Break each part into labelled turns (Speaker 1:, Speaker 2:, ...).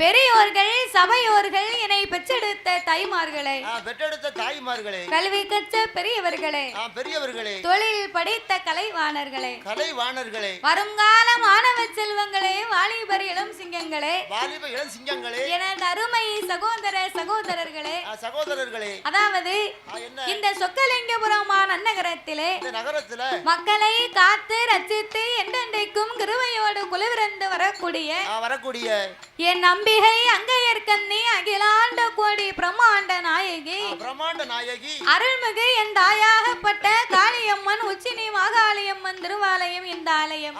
Speaker 1: பெரியோர்கள் சபையோர்கள் என்னை பெற்றெடுத்த தாய்மார்களே,
Speaker 2: கல்வி கற்ற
Speaker 1: பெரியவர்களே, தொழில் படித்த கலைவாணர்களே, வருங்கால மாணவ செல்வங்களே, வாலிபர் இளம் சிங்கங்களே, எனது அருமை சகோதரர்களே, அதாவது இந்த சொக்கலிங்கபுரம் நன்னகரத்திலே மக்களை காத்து ரட்சித்து என்றென்றைக்கும் கிருபையோடு குலவிருந்து வரக்கூடிய என் நம்பிகை அங்கையர்கண்ணி அகிலாண்ட கோடி பிரம்மாண்ட நாயகி அருள்மிகு என் தாயாகப்பட்ட காளியம்மன் உச்சினி மாகாளியம்மன் திருவாலயம் இந்த ஆலயம்.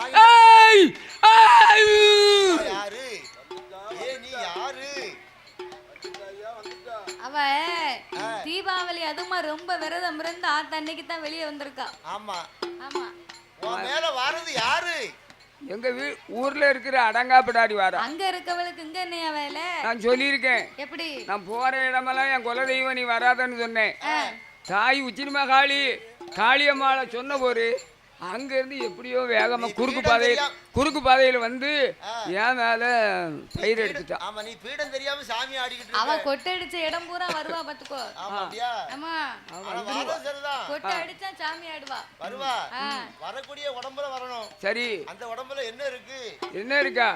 Speaker 1: அவ தீபாவளி அதுமா ரொம்ப விரதம் இருந்து அன்னைக்கு தான் வெளியே வந்திருக்கா.
Speaker 2: ஆமா ஆமா. மேல வாரது யாரு?
Speaker 3: எங்க ஊர்ல இருக்கிற அடங்காப்பிடாடி வாரா.
Speaker 1: அங்க இருக்கவளுக்கு இங்க என்னையா வேலை?
Speaker 3: நான் சொல்லியிருக்கேன்.
Speaker 1: எப்படி?
Speaker 3: நான் போற இடமெல்லாம் என் குல தெய்வம் நீ வராதன்னு சொன்னேன். தாய் உச்சினிமா காளியம்மாளை சொன்ன போரு அங்க இருந்து எப்படியோ வேகமா குறுக்கு பாதையில வந்து ஏன் மேல பயிர் எடுத்துட்டா.
Speaker 2: ஆமா, நீ பீடம் தெரியாம சாமி ஆடிக்கிட்டு
Speaker 1: அவ கொட்டடிச்ச இடம் பூரா வருவா பாத்துக்கோ. ஆமா, கொட்டை அடிச்சா சாமி ஆடுவா
Speaker 2: வருவா. வரக்கூடிய உடம்புல வரணும்.
Speaker 3: சரி,
Speaker 2: அந்த உடம்புல என்ன
Speaker 3: இருக்கா?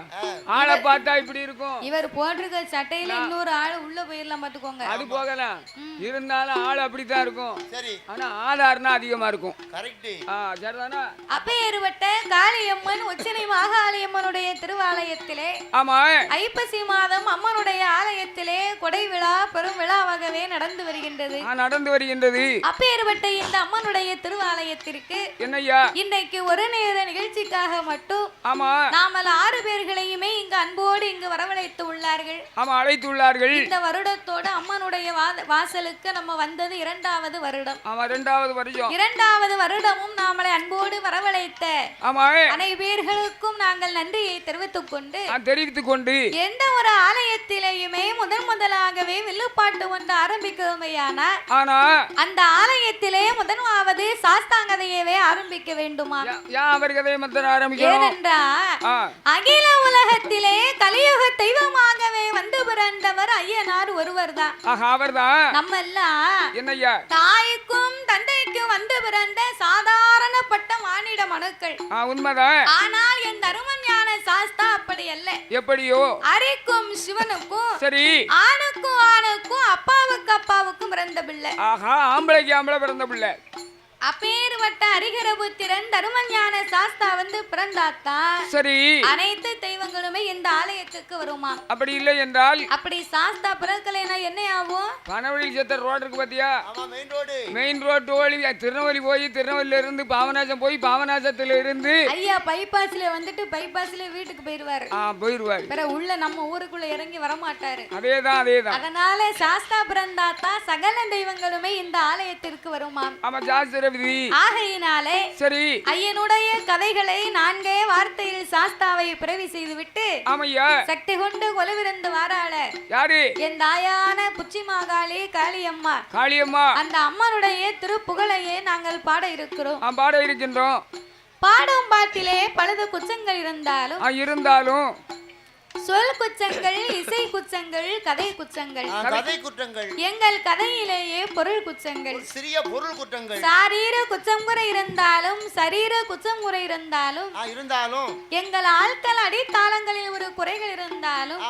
Speaker 3: ஆளை பார்த்தா இப்படி இருக்கும்.
Speaker 1: இவர் போட்டிருக்க சட்டையில இன்னொரு ஆளு உள்ள போயிடலாம் பாத்துக்கோங்க.
Speaker 3: அது போகலாம், இருந்தாலும் ஆள் அப்படித்தான் இருக்கும். சரி, ஆனா ஆதாரனா அதிகமா இருக்கும்.
Speaker 2: கரெக்ட்.
Speaker 3: சரிதானா?
Speaker 1: அப்பேறுபட்ட காளியம்மன் உச்சினை மாகாளியம்மனுடைய திருவாலயத்திலே
Speaker 3: ஆமா
Speaker 1: ஐப்பசி மாதம் அம்மனுடைய ஆலயத்திலே கொடை விழா பெரும் விழாவாகவே நடந்து வருகின்றது. அப்பேறுபட்ட இந்த அம்மனுடைய திருவாலயத்திற்கு என்னையா இன்றைக்கு ஒரு நேர நிகழ்ச்சிக்காக மட்டும் ஆமா நாமல் 6 பேர்களையுமே இங்கு அன்போடு இங்கு வரவழைத்து உள்ளார்கள்.
Speaker 3: ஆமா, அழைத்து உள்ளார்கள்.
Speaker 1: இந்த வருடத்தோடு அம்மனுடைய வாசலுக்கு நம்ம வந்தது 2வது வருடம்.
Speaker 3: ஆமா, 2வது வருடம்.
Speaker 1: 2வது வருடமும் நாமளை அன்போடு வரவழைத்த அனைவர்களுக்கும் நாங்கள் நன்றியை தெரிவித்துக் கொண்டு எந்த ஒரு ஆலயத்திலேயுமே முதலாகவே வில்லுப்பாட்டு ஒன்று ஆரம்பிக்கிறோமையானா அந்த ஆலயத்திலே முதலாவது சாஸ்தாங்கதையவே ஆரம்பிக்க வேண்டுமா? ஏனென்றால் அகில உலகத்திலே கலியுக தெய்வமாகவே வந்து பிறந்தவர் ஐயனார் ஒருவர் தான். நம்ம எல்லாம் தாய்க்கும் தந்தைக்கும் வந்து பிறந்த சாதாரணப்பட்ட மானிட மனுக்கள்.
Speaker 3: உண்மைதான்.
Speaker 1: ஆனால் என் தருமஞான சாஸ்தா அப்படி அல்ல.
Speaker 3: எப்படியோ
Speaker 1: அரிக்கும் சிவனுக்கும்
Speaker 3: சரி
Speaker 1: ஆணுக்கும் அப்பாவுக்கும் பிறந்த பிள்ளை.
Speaker 3: ஆம்பளைக்கு ஆம்பளை பிறந்த பிள்ளை.
Speaker 1: அப்பேறுபட்ட அரிகரபுத்திரன் தருமஞான சாஸ்தா வந்து பிறந்தாத்தான் சரி அனைத்து தெய்வங்களுமே இந்த ஆலயத்துக்கு வருமா.
Speaker 3: அப்படி இல்லை என்றால்
Speaker 1: அப்படி சாஸ்தா பிறக்கலைன்னா என்ன ஆகும்?
Speaker 3: பனவழி செத்த ரோடு இருக்கு பாத்தியா? மெயின் ரோடு வழி திருநெல்வேலி போய் திருநெல்வேலியில இருந்து பாவநாசம் போய் பாவநாசத்துல இருந்து
Speaker 1: ஐயா பைபாஸ்ல வந்துட்டு பைபாஸ்ல வீட்டுக்கு போயிருவாரு. வேற உள்ள நம்ம ஊருக்குள்ள இறங்கி வரமாட்டாரு.
Speaker 3: அதேதான்.
Speaker 1: அதனால சாஸ்தா பிறந்தாத்தான் சகல தெய்வங்களுமே இந்த ஆலயத்திற்கு வருமா.
Speaker 3: ஆமா, சாஸ்திர
Speaker 1: ஆகையினாலே சரி ஐயனுடைய கதைகளை 4 வார்த்தையில் சாஸ்தாவை பிறவி செய்துவிட்டு சக்தி கொண்டு கொலுவிருந்து வாராள
Speaker 3: யாரு?
Speaker 1: என் தாயான புச்சி மாகாளி காளியம்மா. அந்த அம்மனுடைய திருப்புகழையே நாங்கள் பாட இருக்கின்றோம். பாடும் பாட்டிலே பழுது குச்சங்கள் இருந்தாலும் சொல் குச்சங்கள், இசை குச்சங்கள், கதை குச்சங்கள், எங்கள் கதையிலேயே பொருள் குச்சங்கள்,
Speaker 2: சிறிய பொருள் குற்றங்கள்.
Speaker 1: சாரீர குச்சம் குறை இருந்தாலும் சரீர குச்சம் குறை இருந்தாலும் எங்கள் ஆட்கள் அடித்தாளங்களில் ஒரு குறைகள் இருந்தாலும்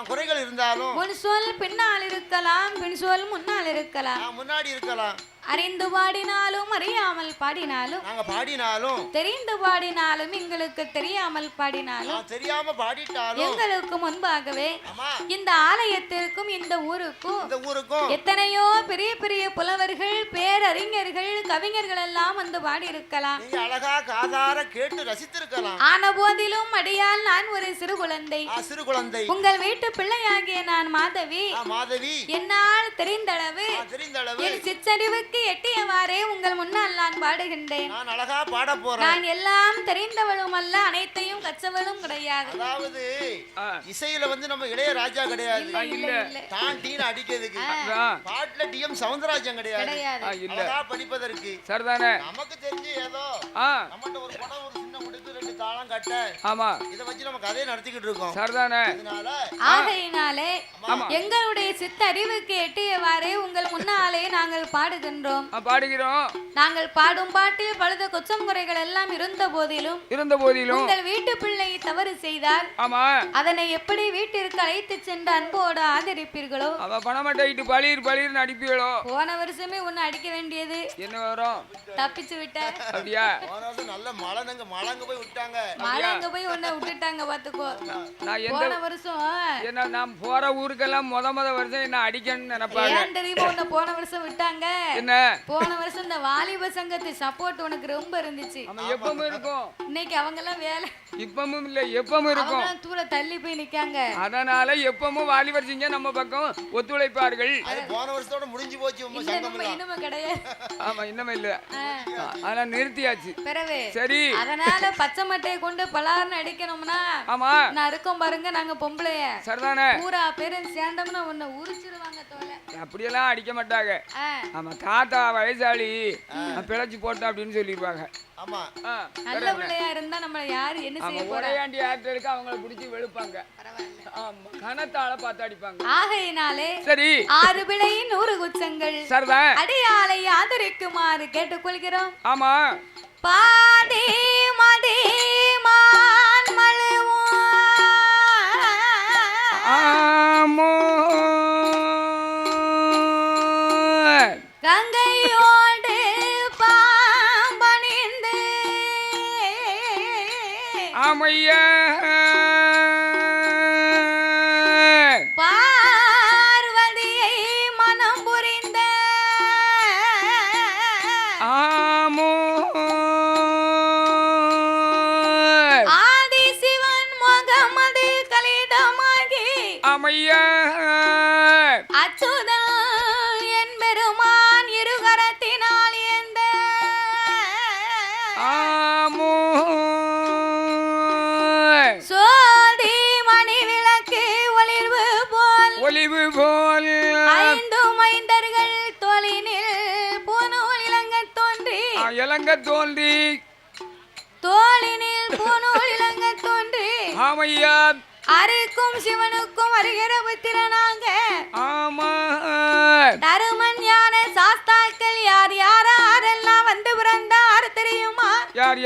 Speaker 1: முன் சொல் பின்னால் இருக்கலாம், பின் சொல் முன்னால் இருக்கலாம். அறிந்து பாடினாலும் அறியாமல் பாடினாலும் தெரிந்து பாடினாலும் எங்களுக்கு தெரியாமல் பாடினாலும் எங்களுக்கு முன்பாகவே இந்த ஆலயத்திற்கும் இந்த ஊருக்கும் எத்தனையோ பெரிய பெரிய புலவர்கள், பேரறிஞர்கள், கவிஞர்கள் எல்லாம் வந்து பாடி இருக்கலாம்.
Speaker 2: அழகா காதார கேட்டு ரசித்திருக்கலாம்.
Speaker 1: ஆன போதிலும் அடியால் நான் ஒரு சிறு குழந்தை. உங்கள் வீட்டு பிள்ளையாகிய நான் மாதவி. என்னால் தெரிந்தளவு என் சிற்றறிவுக்கு எட்டியவாறே உங்கள் முன்னால் நான் பாடுகின்றேன்.
Speaker 2: நான் அழகா பாட போறேன்.
Speaker 1: நான் எல்லாம் தெரிந்தவளும் அல்ல, அனைத்தையும் கற்றவளும் கிடையாது.
Speaker 2: அதாவது இசையில வந்து நம்ம இளையராஜா கிடையாது. தான் டீன் அடிக்கிறதுக்கு பாட்டுல டிஎம் சவுந்தரராஜன் கிடையாது. அழகா படிப்பதற்கு
Speaker 3: சரிதானே.
Speaker 2: நமக்கு தெரிஞ்சு ஏதோ நம்மகிட்ட ஒரு படம், ஒரு சின்ன முடித்து 2 தாளம் கட்ட
Speaker 3: ஆமா
Speaker 2: இத வச்சு நம்ம கதையை நடத்திக்கிட்டு இருக்கோம்
Speaker 3: சரிதானே
Speaker 1: ஆகையினாலே எங்களுடைய சித்த அறிவுக்கு எட்டியவாறே உங்கள் முன்னாலே நாங்கள் பாடுகின்றோம்
Speaker 3: பாடுகிறோம்.
Speaker 1: நாங்கள் பாடும் பாட்டில் பழுத கொச்சம் குறைகள் எல்லாம் இருந்த போதிலும் உங்கள் வீட்டு பிள்ளை தவறு செய்தால்
Speaker 3: ஆமா
Speaker 1: அதனை எப்படி வீட்டிற்கு அழைத்து சென்று அன்போடு ஆதரிப்பீர்களோ
Speaker 3: அவ பணமட்டையிட்டு பளிர் அடிப்பீங்களோ.
Speaker 1: போன வருஷமே ஒன்னு அடிக்க வேண்டியது
Speaker 3: என்ன வரும்
Speaker 1: தப்பிச்சு விட்ட
Speaker 3: அப்படியா
Speaker 2: போன வருஷம் நல்ல மழங்க போய் விட்டாங்க
Speaker 1: மழங்க போய் உன்னை விட்டுட்டாங்க பாத்துக்கோ.
Speaker 3: நான்
Speaker 1: போன வருஷம்
Speaker 3: என்ன நான் போற ஊருக்கெல்லாம் முத வருஷம் என்ன அடிக்கணும்னு நினைப்பாங்க.
Speaker 1: ஏன் தெரியுமா உன்னை போன வருஷம் விட்டாங்க?
Speaker 3: என்ன
Speaker 1: போன வருஷம் இந்த வாலிப சங்கத்து சப்போர்ட் உனக்கு ரொம்ப இருந்துச்சு.
Speaker 3: ஆமா எப்பவும் இருக்கும்.
Speaker 1: இன்னைக்கு அவங்க எல்லாம் வேலை
Speaker 3: இப்பவும் இல்ல எப்பவும் இருக்கும்.
Speaker 1: அவங்க தூர தள்ளி போய் நிக்காங்க.
Speaker 3: அதனால எப்பவும் வாலிபர் சிங்க நம்ம பக்கம் ஒத்துழைப்பார்கள்.
Speaker 2: அது போன வருஷத்தோட முடிஞ்சு போச்சு உங்க சங்கம்
Speaker 1: இன்னுமே கிடையாது.
Speaker 3: ஆமா இன்னுமே இல்ல. அதனால நிறுத்தியாச்சு.
Speaker 1: பிறவே
Speaker 3: சரி
Speaker 1: அதனால பச்சை மட்டையை கொண்டு பலார்னு அடிக்கணும்னா
Speaker 3: ஆமா
Speaker 1: நான் இருக்கோம் பாருங்க நாங்க பொம்பளைய
Speaker 3: சரிதானே
Speaker 1: பூரா பேரும் சேர்ந்தோம்னா உன்னை உரிச்சிருவாங்க தோலை.
Speaker 3: அப்படியெல்லாம் அடிக்க மாட்டாங்க. ஆமா தாத்தா வயசாளி பிழைச்சு போட்டோம் அப்படின்னு சொல்லிடுவாங்க.
Speaker 2: ஆமா
Speaker 1: நல்ல பிள்ளையா இருந்தா நம்ம யாரு என்ன செய்ய போறோம்?
Speaker 3: ஒரையாண்டி ஆட்களுக்கு அவங்கள பிடிச்சி வெளுப்பாங்க. ஆமா கனத்தால பார்த்து அடிப்பாங்க.
Speaker 1: ஆகையினாலே
Speaker 3: சரி
Speaker 1: 6 பிழையின் 100 குச்சங்கள்
Speaker 3: சரிதான்
Speaker 1: அடியாளை ஆதரிக்குமாறு கேட்டுக்கொள்கிறோம்.
Speaker 3: ஆமா
Speaker 1: பாடி மடி மான் மழுவோ
Speaker 3: ஆமோ
Speaker 1: கங்கையோடு பாம்பணிந்து
Speaker 3: ஆமையா
Speaker 1: பார்வதியை மனம் புரிந்த
Speaker 3: ஆமோ
Speaker 1: ஆதிசிவன் முகமது கலிதமாகி
Speaker 3: ஆமையா
Speaker 1: அச்சுதன் என் பெருமான் இருகரத்தினால் எந்த
Speaker 3: ஆமோ
Speaker 1: சோதி மணி விளக்கு ஒளிர்வு போல் 5 மைந்தர்கள் தோளினில் பூநூல் இளங்கத் தோன்றி தோளினில் பூநூல் இளங்கத் தோன்றி
Speaker 3: ஆமையா
Speaker 1: அரிக்கும் சிவனுக்கும் வருகிற புத்திரனாங்க
Speaker 3: ஆமா
Speaker 1: தருமன் ஞான சாஸ்தாக்கள் யார் யாரெல்லாம் வந்து பிறந்தார் தெரியுமா?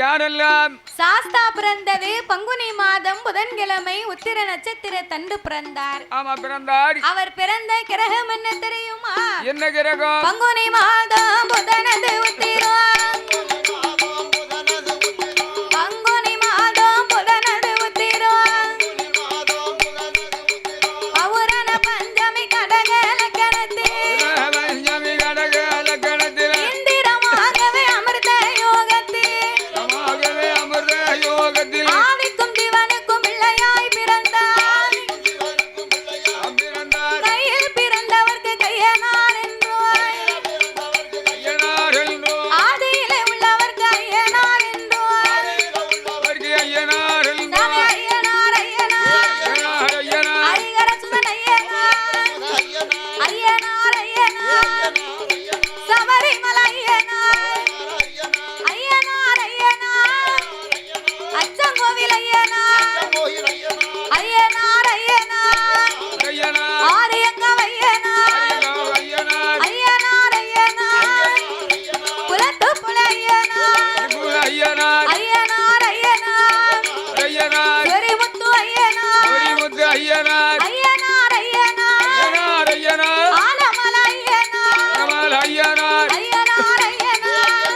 Speaker 3: யாரெல்லாம்
Speaker 1: சாஸ்தா பிறந்தது பங்குனி மாதம் புதன்கிழமை உத்திர நட்சத்திர தண்டு பிறந்தார்.
Speaker 3: ஆமா பிறந்தார்.
Speaker 1: அவர் பிறந்த கிரகம் என்ன தெரியுமா?
Speaker 3: என்ன கிரகம்?
Speaker 1: பங்குனி மாதம் புதனது உத்திரம். பங்குனி மாதம் புதனது உத்திரம். பௌரண பஞ்சமி கடக லக்கணத்தில் இந்திரமாகவே அமிர்த யோகத்தில் ஆவிக்கும் திவனுக்கும் பிள்ளையாய் பிறந்தார். கையில் பிறந்தவர்க்கு கையனார் என்றோ ஆதியிலே உள்ளவர்க்கு ஐயனார் என்றோ ஐயனார் ஐயனார் சுதன் ஐயனார் சபரிமலை ஐயனார் அச்சங்கோவில் ஐயனார் ஆரியங்கம் ஐயனார் குலத்துப்புல ஐயனார் சொரிமுத்து ஐயனார் ஆலமலை ஐயனார்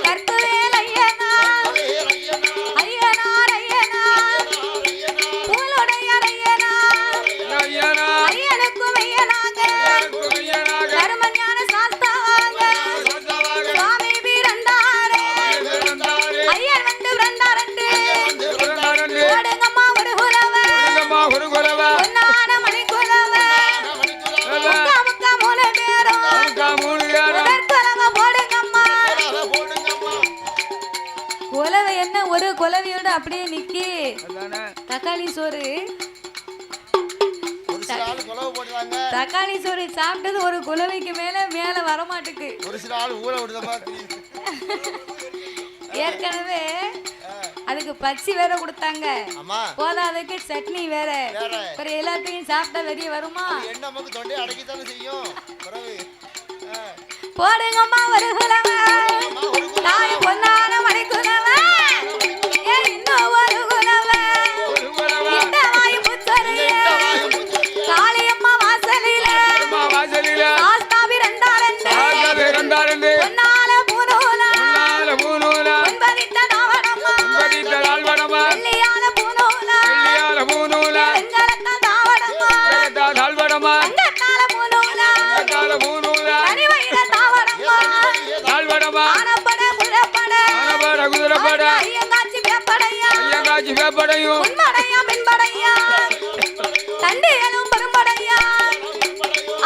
Speaker 1: கற்புவேல் ஐயனார் பூலுடையார் ஐயனுக்கும் ஐயனாக தர்மஞான சாஸ்தாவாக சுவாமி பிறந்தாரே ஐயன் வந்து பிறந்தாரண்டு ஓடுங்கம்மா ஒரு குலவ பொன்னான மணி குலவ முக்கா மூணு பேரும் முதற்குலவ போடுங்கம்மா. குலவை என்ன ஒரு குலவையோட அப்படியே நிக்கி தக்காளி சோறு தக்காளி சோறு சாப்பிட்டது ஒரு குலவைக்கு மேல வரமாட்டுக்கு.
Speaker 2: ஒரு சில ஆள் ஊழ விடுதமா
Speaker 1: ஏற்கனவே அதுக்கு பச்சி வேற கொடுத்தாங்க. போதாதுக்கு சட்னி வேற. அப்புறம் எல்லாத்தையும் சாப்பிட்டா வெளியே வருமா?
Speaker 2: என்ன நமக்கு தொண்டை அடக்கித்தானே செய்யும்.
Speaker 1: போடுங்கம்மா ஒரு குலவ தாய் பொன்னான மணிக்குலவ இன்னும் ஒரு குலவ இந்த வாய் முச்சரியே காளியம்மா வாசலில சாஸ்தாவி ரெண்டாரண்டு பொன்னால பூனோல பொன்பதித்த தாவடம்மா வெள்ளியால பூனோல எங்களத்த தாவடம்மா எங்கத்தால பூனோல அணிவயிற தாவடம்மா ஆனப்பட குதிரப்பட ஐயங்காட்சி வேப்படையும் உண்மடையா மின்படையா தண்டியலும் பெரும்படையா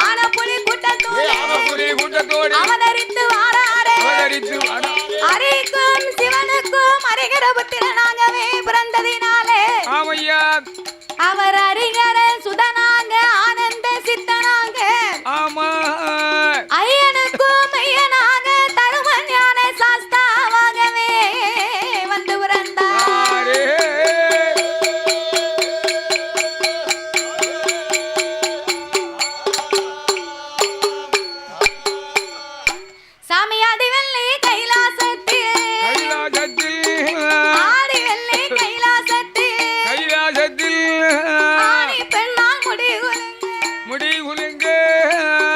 Speaker 1: ஆன புலி கூட்டத்தோடு அவதரித்து வாராரே அரிக்கும் சிவனுக்கும் அரிகர புத்திரனாகவே பிறந்ததினாலே அவர் அரிகர சுதனாக ஆனந்த சித்தனாக ஐயனுக்கும் மையனாக தரும ஞான சாஸ்தாவாகவே வந்து பிறந்தார். சாமி ஆடிவெள்ளி கைலாசத்தில் ஆடிவெள்ளி கைலாசத்தில் ஆடி பெண்ணால் முடி குலுங்க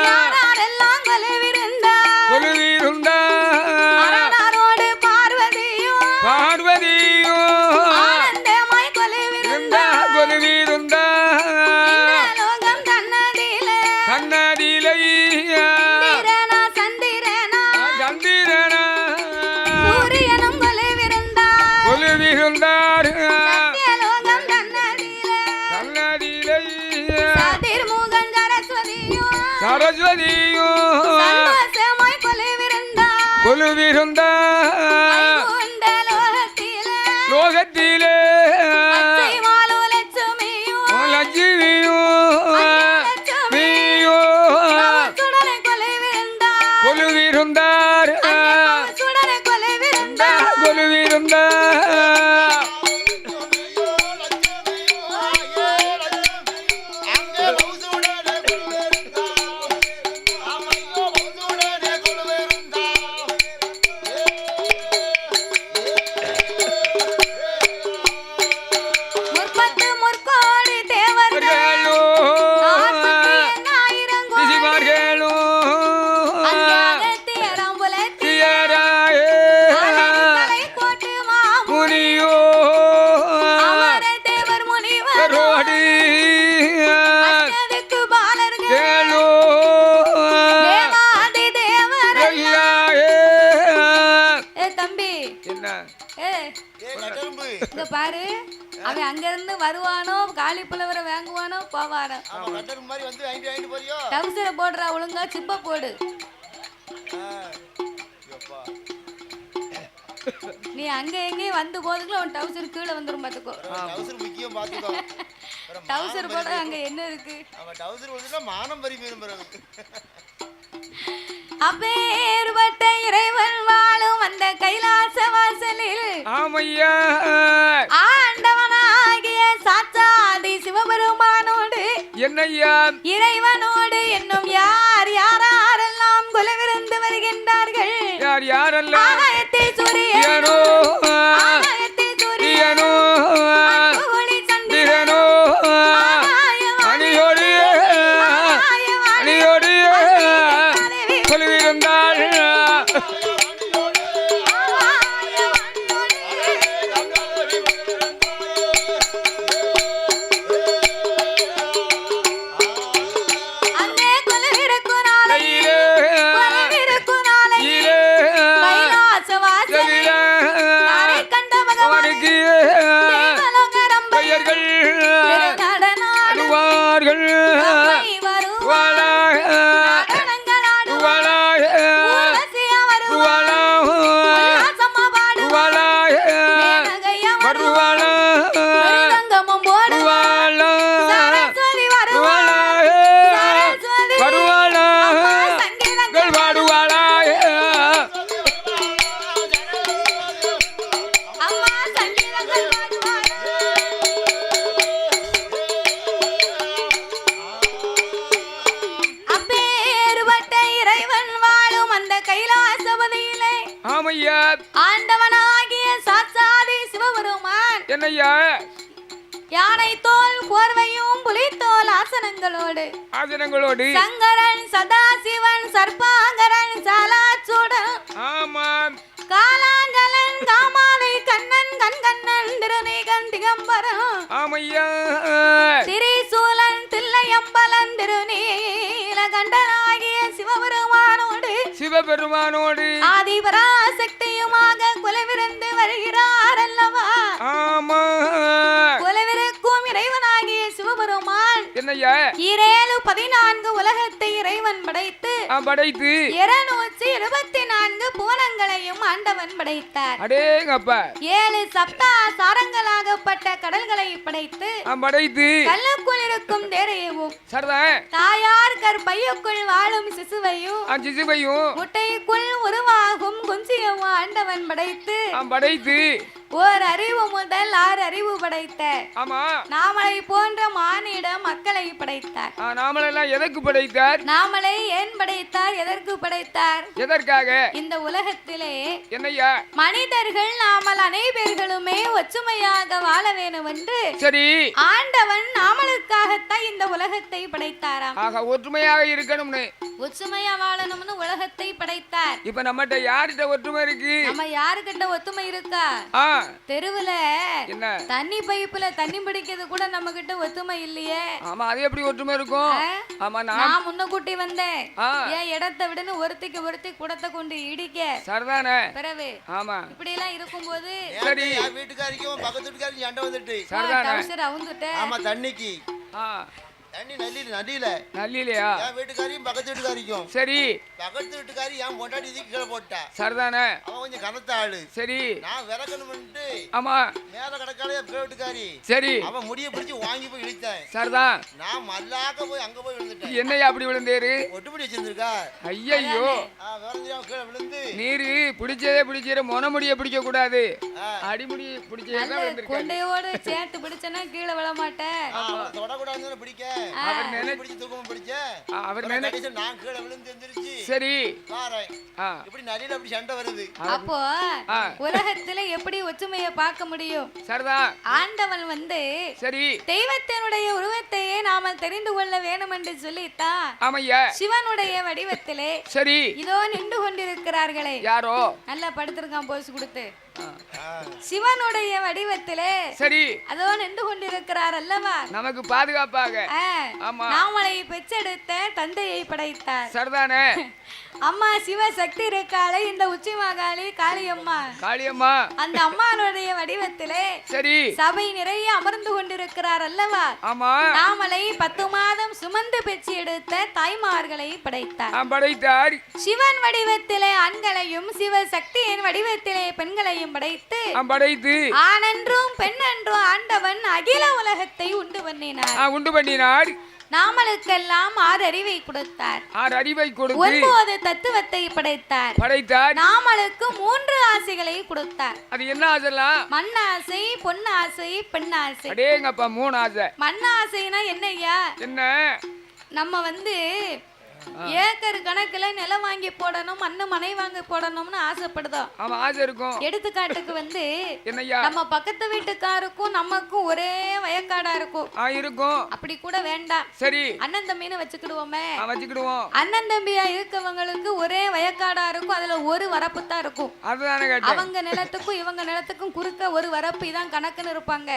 Speaker 1: யாரெல்லாம் கொலுவிருந்தா அரணாரோடு பார்வதியும் ஆனந்தமாய் கொலுவிருந்தா லோகம் தன்னதிலே சந்திரனா சூரியனும் கொலுவிருந்தார் சத்தியலோகம் தன்னதிலே சதிர்முகன் சரஸ்வதியும் சந்தோஷமாய் கொலுவிருந்தார் லோகத்திலே கொலுவிருந்தார் பாரு அவன் அங்க இருந்து வருவானோ காலி புலவரை வாங்குவானோ போவானோ டவுசரை போடுறா ஒழுங்கா சிப்ப போடு. நீ அங்க எங்கேயும் வந்து போதுக்குள்ள உன் டவுசர் கீழே வந்துரும் பாத்துக்கோ. டவுசர் போட அங்க என்ன இருக்கு? அப்பேற்பட்ட இறைவன் வாழும் அந்த கைலாச வாசலில் ஆண்டவனாகிய சாட்சாதி சிவபெருமானோடு
Speaker 3: என்னையா
Speaker 1: இறைவனோடு என்னும் யாரெல்லாம் குலவிருந்து வருகின்றார்கள்?
Speaker 3: யாரெல்லாம்?
Speaker 1: ஆகாயத்தில் சூரியனோ சந்திரனோ
Speaker 3: அணியோடு கொலுவிருந்தாள்.
Speaker 1: ஆண்டவனாகிய சாட்சாதி சிவபெருமான்
Speaker 3: என்னய்யா
Speaker 1: யானை தோல் போர்வையும் புலித்தோல் ஆசனங்களோடு சங்கரன் சதாசிவன் சர்பாங்கரன் சாலாச்சுடன்
Speaker 3: ஆமாம்
Speaker 1: காலாங்கலன் காமாலை கண்ணன் கண்கண்ணன் திருநீகன் திகம்பரம்
Speaker 3: ஆமையா
Speaker 1: திரிசூலன் தில்லையம்பலன் திருநீலகண்டனாகிய சிவபெருமானோடு ஆதிபராசக்தியுமாக குலவிருந்து வருகிறார் அல்லவா?
Speaker 3: ஆமா
Speaker 1: குலவிருக்கும் இறைவனாகிய சிவபெருமான்
Speaker 3: என்னய்யா
Speaker 1: 14 உலகத்தை இறைவன் படைத்து 224 புவனங்களையும் ஆண்டவன் படைத்தார்.
Speaker 3: அடேங்கப்பா
Speaker 1: 7 சப்தா சாரங்களாகப்பட்ட கடல்களை படைத்து கல்லுக்குள் இருக்கும் தேரையவும் தாயார் கற்பையுக்குள் வாழும் சிசுவையும் முட்டைக்குள் உருவாகும் குஞ்சியவும் ஆண்டவன் படைத்து ஓர் அறிவு முதல் 6 அறிவு படைத்த நாமளை போன்ற மானிட மக்களை படைத்தார்.
Speaker 3: நாமளெல்லாம் எதற்கு படைத்தார்?
Speaker 1: நாமளை ஏன் படைத்தார்? எதற்கு படைத்தார்?
Speaker 3: எதற்காக?
Speaker 1: இந்த உலகத்திலே
Speaker 3: என்னய்யா
Speaker 1: மனிதர்கள் நாமல் அனைவர்களுமே ஒற்றுமையாக வாழ வேண்டும் என்று
Speaker 3: சரி
Speaker 1: ஆண்டவன் நாமளுக்காகத்தான் இந்த உலகத்தை படைத்தாராம்.
Speaker 3: ஒற்றுமையாக இருக்கணும்னு
Speaker 1: ஒற்றுமையா வாழணும்னு உலகத்தை படைத்தார்.
Speaker 3: இப்ப நம்மகிட்ட யார்கிட்ட ஒற்றுமை இருக்கு?
Speaker 1: நம்ம யாருக்கிட்ட ஒற்றுமை இருக்கா? தெருவுல
Speaker 3: என்ன
Speaker 1: தண்ணி பைப்புல தண்ணி பிடிக்கிறது கூட நம்ம கிட்ட ஒத்துமை இல்லையே.
Speaker 3: ஆமா அது எப்படி ஒற்றுமை இருக்கும்? ஆமா நான்
Speaker 1: முன்ன கூட்டி வந்தேன் ஏன் இடத்தை விடுன்னு ஒருத்திக்கு ஒருத்தி குடத்தை கொண்டு இடிக்க
Speaker 3: சரிதானே பிறகு
Speaker 1: ஆமா இப்படி எல்லாம் இருக்கும்போது
Speaker 2: சரி வீட்டுக்காரிக்கும் பக்கத்து வீட்டுக்காரிக்கும் சண்டை வந்துட்டு
Speaker 1: சரிதானே அவுந்துட்டேன்.
Speaker 2: ஆமா தண்ணிக்கு தண்ணி நல்லிலையா வீட்டுக்காரியும் பக்கத்து வீட்டுக்காரிக்கும்
Speaker 3: சரி
Speaker 2: பக்கத்து வீட்டுக்காரி ஏன் பொண்டாட்டி கீழே போட்டா
Speaker 3: சரிதானே
Speaker 2: அவன் கொஞ்சம் கனத்த ஆளு சரி நான் விறக்கணும்ட்டு
Speaker 3: ஆமா
Speaker 2: மேல கடக்காலே வீட்டுக்காரி
Speaker 3: சரி
Speaker 2: அவன் முடிய பிடிச்சு வாங்கி போய் இழுத்தேன்
Speaker 3: சரிதான்
Speaker 2: நான் மல்லாக்க போய் அங்க போய் விழுந்துட்டேன்.
Speaker 3: என்னையா அப்படி விழுந்தேரு?
Speaker 2: ஒட்டுப்படி வச்சிருந்திருக்கா?
Speaker 3: ஐயோ
Speaker 2: கீழே விழுந்து
Speaker 3: நீரு பிடிச்ச மொனமுடிய பிடிக்க கூடாது அடிமுடி பிடிச்சதான்
Speaker 1: கொண்டையோடு சேர்த்து பிடிச்சனா கீழே விழ மாட்டேன்.
Speaker 2: தொடக்கூடாதுன்னு பிடிக்க
Speaker 3: சரி
Speaker 1: அப்போ உலகத்துல எப்படி ஒற்றுமையை பார்க்க முடியும்? ஆண்டவன் வந்து
Speaker 3: சரி
Speaker 1: தெய்வத்தினுடைய உருவத்தையே நாம தெரிந்து கொள்ள வேண்டும் என்று சொல்லித்தான் சிவனுடைய வடிவத்திலே
Speaker 3: சரி
Speaker 1: இதோ நின்று கொண்டிருக்கிறார்களே
Speaker 3: யாரோ
Speaker 1: நல்லா படுத்திருக்கான் போஸ் கொடுத்து சிவனுடைய வடிவத்திலே
Speaker 3: சரி
Speaker 1: அதோ நின்று கொண்டிருக்கிறார் அல்லவா?
Speaker 3: நமக்கு பாதுகாப்பாக
Speaker 1: நாமளை பெற்றெடுத்த தந்தையை படைத்தார்.
Speaker 3: சரிதானே
Speaker 1: அம்மா சிவசக்தி இருக்காளே இந்த உச்சி மகாளி காளியம்மா அந்த அம்மானுடைய வடிவத்திலே
Speaker 3: சரி
Speaker 1: சபை நிறைய அமர்ந்து கொண்டிருக்கிறார் அல்லவா? நாமளை 10 மாதம் சுமந்து பெற்று எடுத்த தாய்மார்களை படைத்தார். சிவன் வடிவத்திலே ஆண்களையும் சிவசக்தியின் வடிவத்திலே பெண்களையும் படைத்து ஆணென்றும் பெண்ணென்றும் ஆண்டவன் அகில உலகத்தை உண்டு பண்ணினார். நாமளுக்கெல்லாம் 6 அறிவை கொடுத்தார். 9 தத்துவத்தை படைத்தார். நாமளுக்கு 3 ஆசைகளை கொடுத்தார்.
Speaker 3: அது என்ன ஆசைலாம்?
Speaker 1: மண்ணாசை, பொன்னாசை, பெண்ணாசை.
Speaker 3: அடேங்கப்பா 3 ஆசை.
Speaker 1: மண்ணாசைனா என்னய்யா?
Speaker 3: என்ன
Speaker 1: நம்ம வந்து ஏக்கர் கணக்குல நிலம் வாங்கி போடணும் மனை வாங்கி போடணும்னு ஆசைப்படுதோம்.
Speaker 3: ஆமா ஆசை இருக்கும்.
Speaker 1: எடுத்துக்காட்டுக்கு வந்து நம்ம பக்கத்து வீட்டுக்காருக்கும் நமக்கும் ஒரே வயக்காடா இருக்கும். அப்படி கூட வேண்டாம்.
Speaker 3: சரி
Speaker 1: அண்ணன் தம்பின்னு வச்சுக்கிடுவோமே.
Speaker 3: அண்ணன்
Speaker 1: தம்பியா இருக்கவங்களுக்கு ஒரே வயக்காடா இருக்கும். அதுல ஒரு வரப்பு தான் இருக்கும். அவங்க நிலத்துக்கும் இவங்க நிலத்துக்கும் குறுக்க ஒரு வரப்பு இதான் கணக்குன்னு இருப்பாங்க.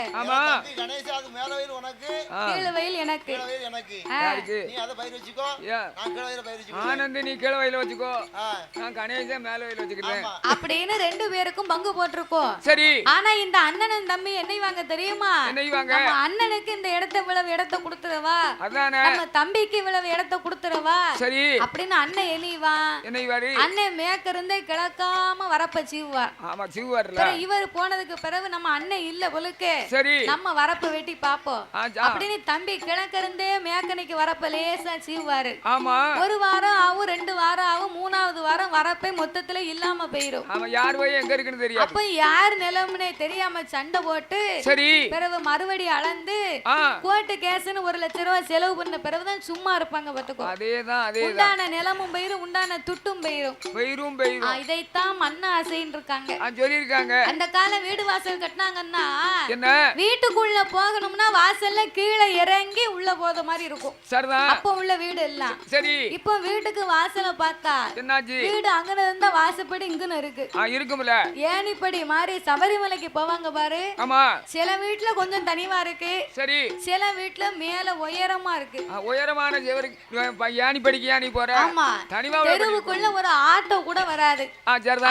Speaker 1: கீழ் வயல் எனக்கு.
Speaker 3: ஆனந்த் நீ கீழ வயல வச்சுக்கோ நான் கணேசன் மேல வயல வச்சுக்கிறேன்
Speaker 1: அப்படின்னு 2 பேருக்கும் பங்கு போட்டுருக்கோம்.
Speaker 3: சரி
Speaker 1: ஆனா இந்த அண்ணனும் தம்பி என்ன வாங்க தெரியுமா? நம்ம அண்ணனுக்கு இந்த இடத்தை கொடுத்துறவா நம்ம தம்பிக்கு இவ்வளவு இடத்தை கொடுத்துறவா
Speaker 3: சரி
Speaker 1: அப்படின்னு அண்ணன் எண்ணிவான். அண்ணன் மேற்க இருந்தே கிழக்காம வரப்ப சீவுவார். இவர் போனதுக்கு பிறகு நம்ம அண்ணன் இல்ல பொழுக்கு நம்ம வரப்பு வெட்டி பாப்போம் அப்படின்னு தம்பி கிழக்க இருந்தே மேக்கனைக்கு வரப்ப லேசா சீவுவாரு.
Speaker 3: ஆமா
Speaker 1: ஒரு வாரம் ஆகும், 2 வாரம் ஆகும், 3வது வாரம் வரப்பே மொத்தத்துல இல்லாம போயிரும்.
Speaker 3: ஆமா, யார் போய் எங்க இருக்குன்னு தெரியாது.
Speaker 1: அப்ப யார் நிலம்னே தெரியாம சண்டை போட்டு
Speaker 3: சரி
Speaker 1: பிறகு மறுபடி அளந்து கோர்ட்டு கேஸ்னு 1 லட்சம் ரூபாய் செலவு பண்ண பிறகுதான் சும்மா இருப்பாங்க. பாத்துக்கோ,
Speaker 3: அதேதான்
Speaker 1: உண்டான நிலமும் போயிரும், உண்டான துட்டும் போயிரும். இதைத்தான் மண்ண ஆசைன்னு இருக்காங்க
Speaker 3: சொல்லிருக்காங்க.
Speaker 1: அந்த கால வீடு வாசல் கட்டினாங்கன்னா
Speaker 3: என்ன
Speaker 1: வீட்டுக்குள்ள போகணும்னா வாசல்ல கீழே இறங்கி உள்ள போத மாதிரி இருக்கும். அப்ப உள்ள வீடு எல்லாம்
Speaker 3: சரி.
Speaker 1: இப்ப வீட்டுக்கு வாசல பார்த்தா
Speaker 3: என்னாச்சு?
Speaker 1: வீடு அங்கன இருந்தா வாசப்படி இங்கன்னு இருக்கு.
Speaker 3: இருக்கும்ல.
Speaker 1: ஏணிப்படி மாதிரி சபரிமலைக்கு போவாங்க பாரு.
Speaker 3: ஆமா.
Speaker 1: சில வீட்டுல கொஞ்சம் தனிவா இருக்கு. சரி. சில வீட்டுல மேல உயரமா இருக்கு.
Speaker 3: உயரமான ஏணிப்படிக்கு ஏணி போற.
Speaker 1: ஆமா. தெருவுக்குள்ள ஒரு ஆட்டோ கூட வராது.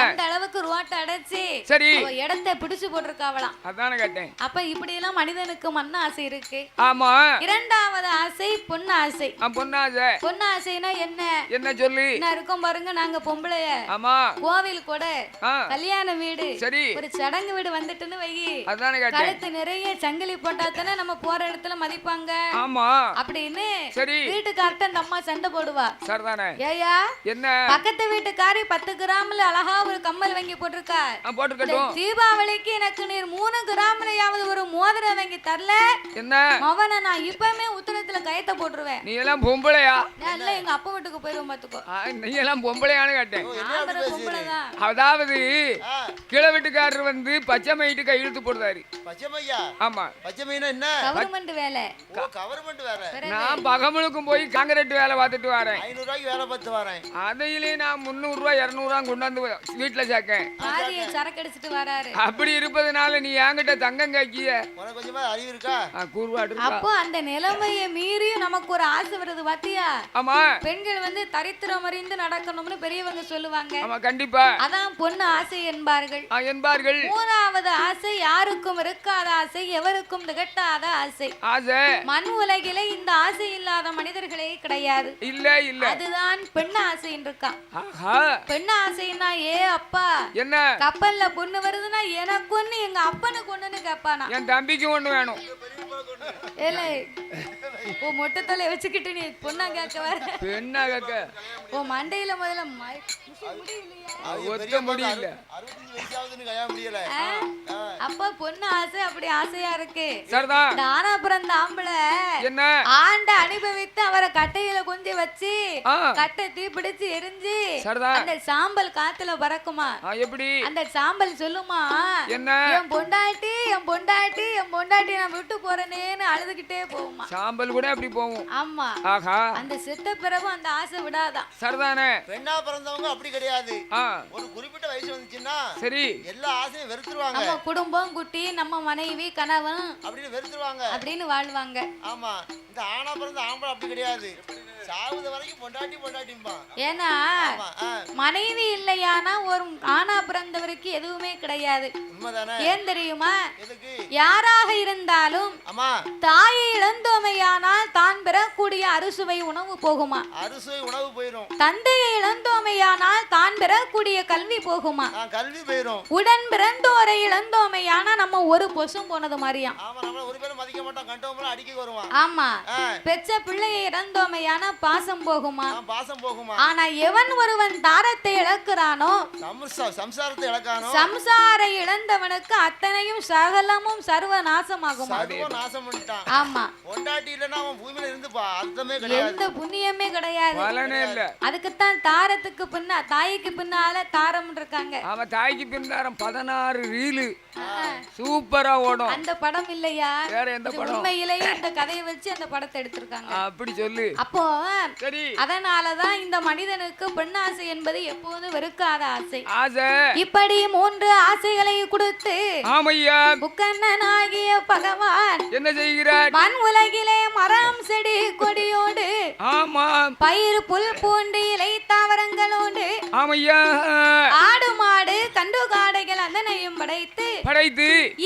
Speaker 1: அந்த அளவுக்கு ரோட்டை அடைச்சு சரி இடத்தை பிடிச்சு போட்டிருக்காவலாம்.
Speaker 3: அதான கேட்டேன்.
Speaker 1: அப்ப இப்படி எல்லாம் மனிதனுக்கு மண்ண ஆசை இருக்கு.
Speaker 3: ஆமா.
Speaker 1: 2வது ஆசை பொண்ணு ஆசை.
Speaker 3: பொன்னாசை.
Speaker 1: பொண்ணு ஆசைனா என்ன
Speaker 3: சொல்லி
Speaker 1: என்ன இருக்கும் பாருங்க. நாங்க பொம்பளைய
Speaker 3: ஆமா
Speaker 1: கோவில் கூட கல்யாண வீடு சரி ஒரு சடங்கு வீடு வந்துட்டுன்னு வை,
Speaker 3: அதான கேட்டேன்.
Speaker 1: கழுத்து நிறைய சங்கிலி போட்டா தானே நம்ம போற இடத்துல மதிப்பாங்க. ஆமா அப்படின்னு சரி வீட்டுக்கார்ட்ட அந்த அம்மா சண்டை போடுவா. சரிதானே. ஏயா என்ன பக்கத்து வீட்டுக்காரி 10 கிராம்ல அழகா ஒரு கம்மல் வாங்கி போட்டிருக்கா. போட்டுக்கட்டும். தீபாவளிக்கு எனக்கு நீர் 3 கிராம்லயாவது ஒரு மோதிரம் வாங்கி தரல என்ன மவனை நான் இப்பமே உத்தரத்துல கயத்தை போட்டுருவேன்.
Speaker 3: நீ எல்லாம் பொம்பளையா?
Speaker 1: இல்ல எங்க அப்பா வீட்டுக்கு போயிருவோம் பாத்துக்கோ.
Speaker 3: நீ எல்லாம் பொம்பளையான்னு கேட்டேன்.
Speaker 1: பொம்பளைதான்.
Speaker 3: அதாவது கிழ வீட்டுக்காரர் வந்து பச்சை மைட்டு கை இழுத்து போடுறாரு.
Speaker 2: பச்சைமையா?
Speaker 3: ஆமா.
Speaker 2: பச்சைமைனா என்ன?
Speaker 1: கவர்மெண்ட் வேலை.
Speaker 2: கவர்மெண்ட் வேலை.
Speaker 3: நான் பகமலுக்கும் போய் காங்கிரீட் வேலை பார்த்துட்டு வரேன்.
Speaker 2: 500 ரூபாய்க்கு வேலை பார்த்து வரேன்.
Speaker 3: அதையிலே நான் 300 ரூபாய் 200 ரூபாய் கொண்டாந்து வீட்டுல சேர்க்கேன்.
Speaker 1: பாதிய சரக்கு அடிச்சிட்டு வராரு.
Speaker 3: அப்படி இருப்பதனால நீ என்கிட்ட தங்கம் காக்கிய.
Speaker 2: உனக்கு கொஞ்சமா அறிவு இருக்கா?
Speaker 3: கூர்வாடு இருக்கா?
Speaker 1: அப்போ அந்த நிலைமையை மீறி நமக்கு ஒரு ஆசை வருது பாத்தியா? ஆமா. பெண்கள் வந்து தரித்திரம் அறிந்து நடக்கணும்னு பெரியவங்க சொல்லுவாங்க. ஆமா கண்டிப்பா. அதான் பொண்ணு ஆசை என்பார்கள். 3வது ஆசை யாருக்கும் இருக்காத ஆசை, எவருக்கும் திகட்டாத ஆசை. மண் உலகிலே இந்த ஆசை இல்லாத மனிதர்களே கிடையாது. இல்ல. அதுதான் பெண் ஆசை இருக்கா. பெண் ஆசைன்னா அப்பா என்ன கப்பல்ல பொண்ணு வருதுன்னா எனக்கு ஒண்ணு எங்க அப்பனுக்கு ஒண்ணுன்னு கேட்பானா.
Speaker 3: என் தம்பிக்கு ஒண்ணு வேணும்.
Speaker 1: ஏலே ஓ மொட்டை தலை வச்சுக்கிட்டு நீ பொண்ணா கேட்க வர.
Speaker 3: பெண்ணா கேட்க
Speaker 1: ஓ மண்டையில முதல்ல
Speaker 3: முடியல.
Speaker 1: அப்ப பொண்ணு ஆசை அப்படி ஆசையா இருக்கு.
Speaker 3: சரிதான்.
Speaker 1: தானா பிறந்த ஆம்பளை என்ன ஆண்ட அனுபவித்து அவரை கட்டையில கொஞ்சம் வச்சு கட்டை தீ பிடிச்சு எரிஞ்சு அந்த சாம்பல் காத்துல பறக்குமா. எப்படி அந்த சாம்பல் சொல்லுமா என்ன என் பொண்டாட்டி என் பொண்டாட்டி என் பொண்டாட்டி நான் விட்டு போறேனேன்னு அழுதுகிட்டே போகுமா. சாம்பல் கூட அப்படி போகும். ஆமா. ஆஹா. அந்த செத்த பிறகு அந்த ஆசை விடாதான். சரிதானே.
Speaker 2: பெண்ணா பிறந்தவங்க அப்படி கிடையாது. ஒரு குறிப்பிட்ட வயசு வந்துச்சுன்னா சரி எல்லா ஆசையும் வெறுத்துருவாங்க.
Speaker 1: நம்ம குடும்பம் குட்டி நம்ம மனைவி கணவன்
Speaker 2: அப்படின்னு வெறுத்துருவாங்க.
Speaker 1: அப்படின்னு வாழ்வாங்க.
Speaker 2: ஆமா. இந்த ஆணா பிறந்த ஆம்பளை அப்படி கிடையாது. சாவுத வரைக்கும் பொண்டாட்டி பொண்டாட்டிம்பா.
Speaker 1: ஏன்னா மனைவி இல்லையானா ஒரு ஆணா பிறந்தவருக்கு எதுவுமே கிடையாது.
Speaker 2: உண்மைதானே.
Speaker 1: ஏன் தெரியுமா? யாராக இருந்தாலும் தாயை இழந்தோமையானால் தான் பெறக்கூடிய அறுசுவை உணவு போகுமா.
Speaker 2: அறுசுவை உணவு போயிடும்.
Speaker 1: தந்தையை இழந்தோமையானால் தான் பெறக்கூடிய கல்வி போகுமா.
Speaker 2: கல்வி போயிடும்.
Speaker 1: உடன் பிறந்தோரை இழந்தோமையானா நம்ம ஒரு பொசும் போனது மாதிரியா.
Speaker 2: ஆமா. நம்ம ஒரு பேரும் மதிக்க மாட்டோம். கண்டோம்ல அடிக்க வருவான்.
Speaker 1: ஆமா. பெற்ற பிள்ளையை இழந்தோமையானா பாசம் போகுமா.
Speaker 2: பாசம் போகுமா.
Speaker 1: ஆனா எவன் ஒருவன் தாரத்தை இழக்கிறானோ
Speaker 2: சம்சாரத்தை இழக்கானோ
Speaker 1: சம்சாரை இழந்தவனுக்கு அத்தனையும் சகலமும் சர்வ நாசமாகுமா.
Speaker 2: நாசம் பண்ணிட்டான்.
Speaker 1: ஆமா.
Speaker 2: பொண்டாட்டி இல்லனா அவன் பூமியில இருந்துப்பா அர்த்தமே கிடையாது.
Speaker 1: எந்த புண்ணியமே கிடையாது.
Speaker 3: பலனே இல்ல.
Speaker 1: அதுக்கு தான் தாரத்துக்கு பின்னா தாய்க்கு பின்னால தாரம் இருக்காங்க.
Speaker 3: ஆமா. தாய்க்கு பின்னாரம் 16 ரீல் சூப்பரா ஓடும்.
Speaker 1: அந்த படம் இல்லையா?
Speaker 3: வேற எந்த படம்?
Speaker 1: உண்மையிலேயே இந்த கதையை வச்சு அந்த படத்தை எடுத்திருக்காங்க.
Speaker 3: அப்படி சொல்லு.
Speaker 1: அப்போ சரி அதனாலதான் இந்த மனிதனுக்கு பெண்ணாசை என்பது எப்போதும் வெறுக்காத ஆசை. இப்படி 3 ஆசைகளை கொடுத்து
Speaker 3: ஆமையா
Speaker 1: புக்கண்ணனாகிய பகவான்
Speaker 3: என்ன செய்கிறார்?
Speaker 1: மண் உலகிலே மரம் செடி கொடியோடு
Speaker 3: ஆமா
Speaker 1: பயிர் புல் பூண்டு இலை தாவரங்களோடு
Speaker 3: ஆமையா
Speaker 1: ஆடு மாடு கண்டு காடைகள் அந்தனையும் படைத்து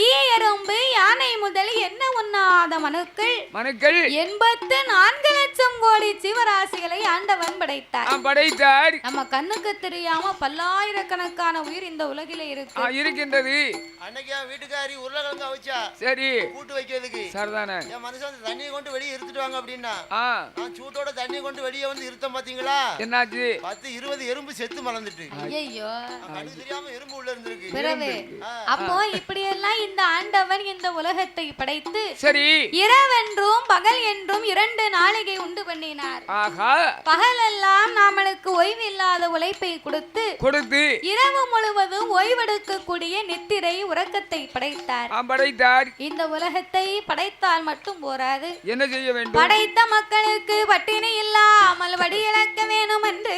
Speaker 1: ஈ எறும்பு யானை முதல் என்ன உண்ணாத மனுக்கள் 84 லட்சம் கோடி ஜீவராசிகளை ஆண்டவன் படைத்தார்.
Speaker 3: படைத்தார்.
Speaker 1: நம்ம கண்ணுக்கு தெரியாம பல்லாயிரக்கணக்கான உயிர் இந்த உலகிலே
Speaker 3: இருக்கின்றது.
Speaker 2: அன்னைக்கு என் வீட்டுக்காரி உருளைக்கிழங்கு அவிச்சா,
Speaker 3: சரி
Speaker 2: கூட்டு வைக்கிறதுக்கு
Speaker 3: சரிதானே.
Speaker 2: என் மனுஷன் தண்ணியை கொண்டு வெளியே இருத்துட்டு வாங்க அப்படின்னா, நான் சூட்டோட தண்ணியை கொண்டு வெளியே வந்து இருத்தம் பாத்தீங்களா,
Speaker 3: என்னாச்சு?
Speaker 2: 10-20 எறும்பு செத்து மலர்ந்துட்டு.
Speaker 1: ஐயோ,
Speaker 2: கண்ணுக்கு தெரியாம எறும்பு உள்ள இருந்திருக்கு.
Speaker 1: பிறகு அப்போ இப்படி எல்லாம் இந்த ஆண்டவன் இந்த உலகத்தை படைத்து
Speaker 3: சரி
Speaker 1: இரவென்றும் பகல் என்றும் 2 நாளிகை உண்டு பண்ணினார். பகலெல்லாம் நாமளுக்கு ஓய்வு இல்லாத உழைப்பை கொடுத்து இரவு முழுவதும் ஓய்வெடுக்கக்கூடிய நித்திரை உறக்கத்தை படைத்தார். இந்த உலகத்தை படைத்தால் மட்டும் போராது,
Speaker 3: என்ன செய்ய வேண்டும்?
Speaker 1: படைத்த மக்களுக்கு பட்டினி இல்லாமல் வடியிழக்க வேணும் என்று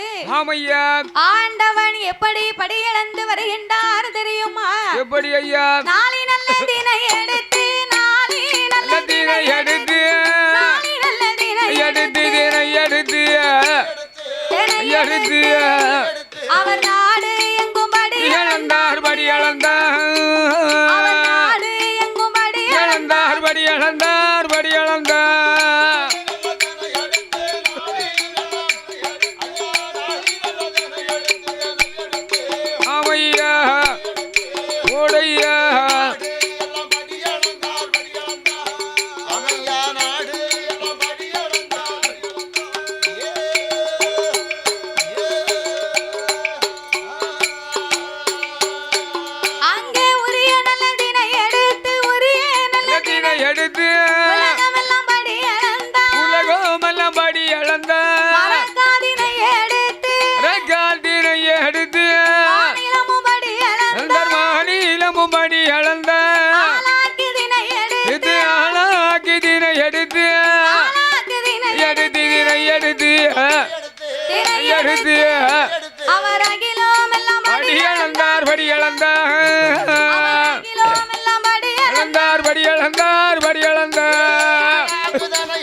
Speaker 1: ஆண்டவன் எப்படி படியிழந்து வருகின்றார் தெரியுமா?
Speaker 3: எப்படி ஐயா?
Speaker 1: நாளை நல்ல தினை எடுத்து, நாளை நல்ல தினை எடுத்து, நாளை நல்ல தினை எடுத்து, தினை எடுத்து, எடுத்து அவர் நாடு எங்கும் படி இழந்தார், படி இழந்தார், அவர் நாடு எங்கும் படி இழந்தார், படி இழந்தார், படி இழந்தார்.
Speaker 3: ஆமையா ஓடையா எடுத்து உலகமெல்லாம் படி இழந்தார், உலகமெல்லாம் படி இழந்தார், ரகாதினை எடுத்து, ரகாதினை எடுத்து, மாநிலமும் படி இழந்தார், மாநிலமும் படி இழந்தார், ஆளாக்கிதினை எடுத்து, ஆளாக்கிதினை எடுத்து, ஆளாக்கிதினை எடுத்து, தினை எடுத்து, தினை எடுத்து அவர் அகிலமெல்லாம் படி இழந்தார், படி இழந்தார், அகிலமெல்லாம் படி இழந்தார், படி இழந்தார், படி இழந்தார்.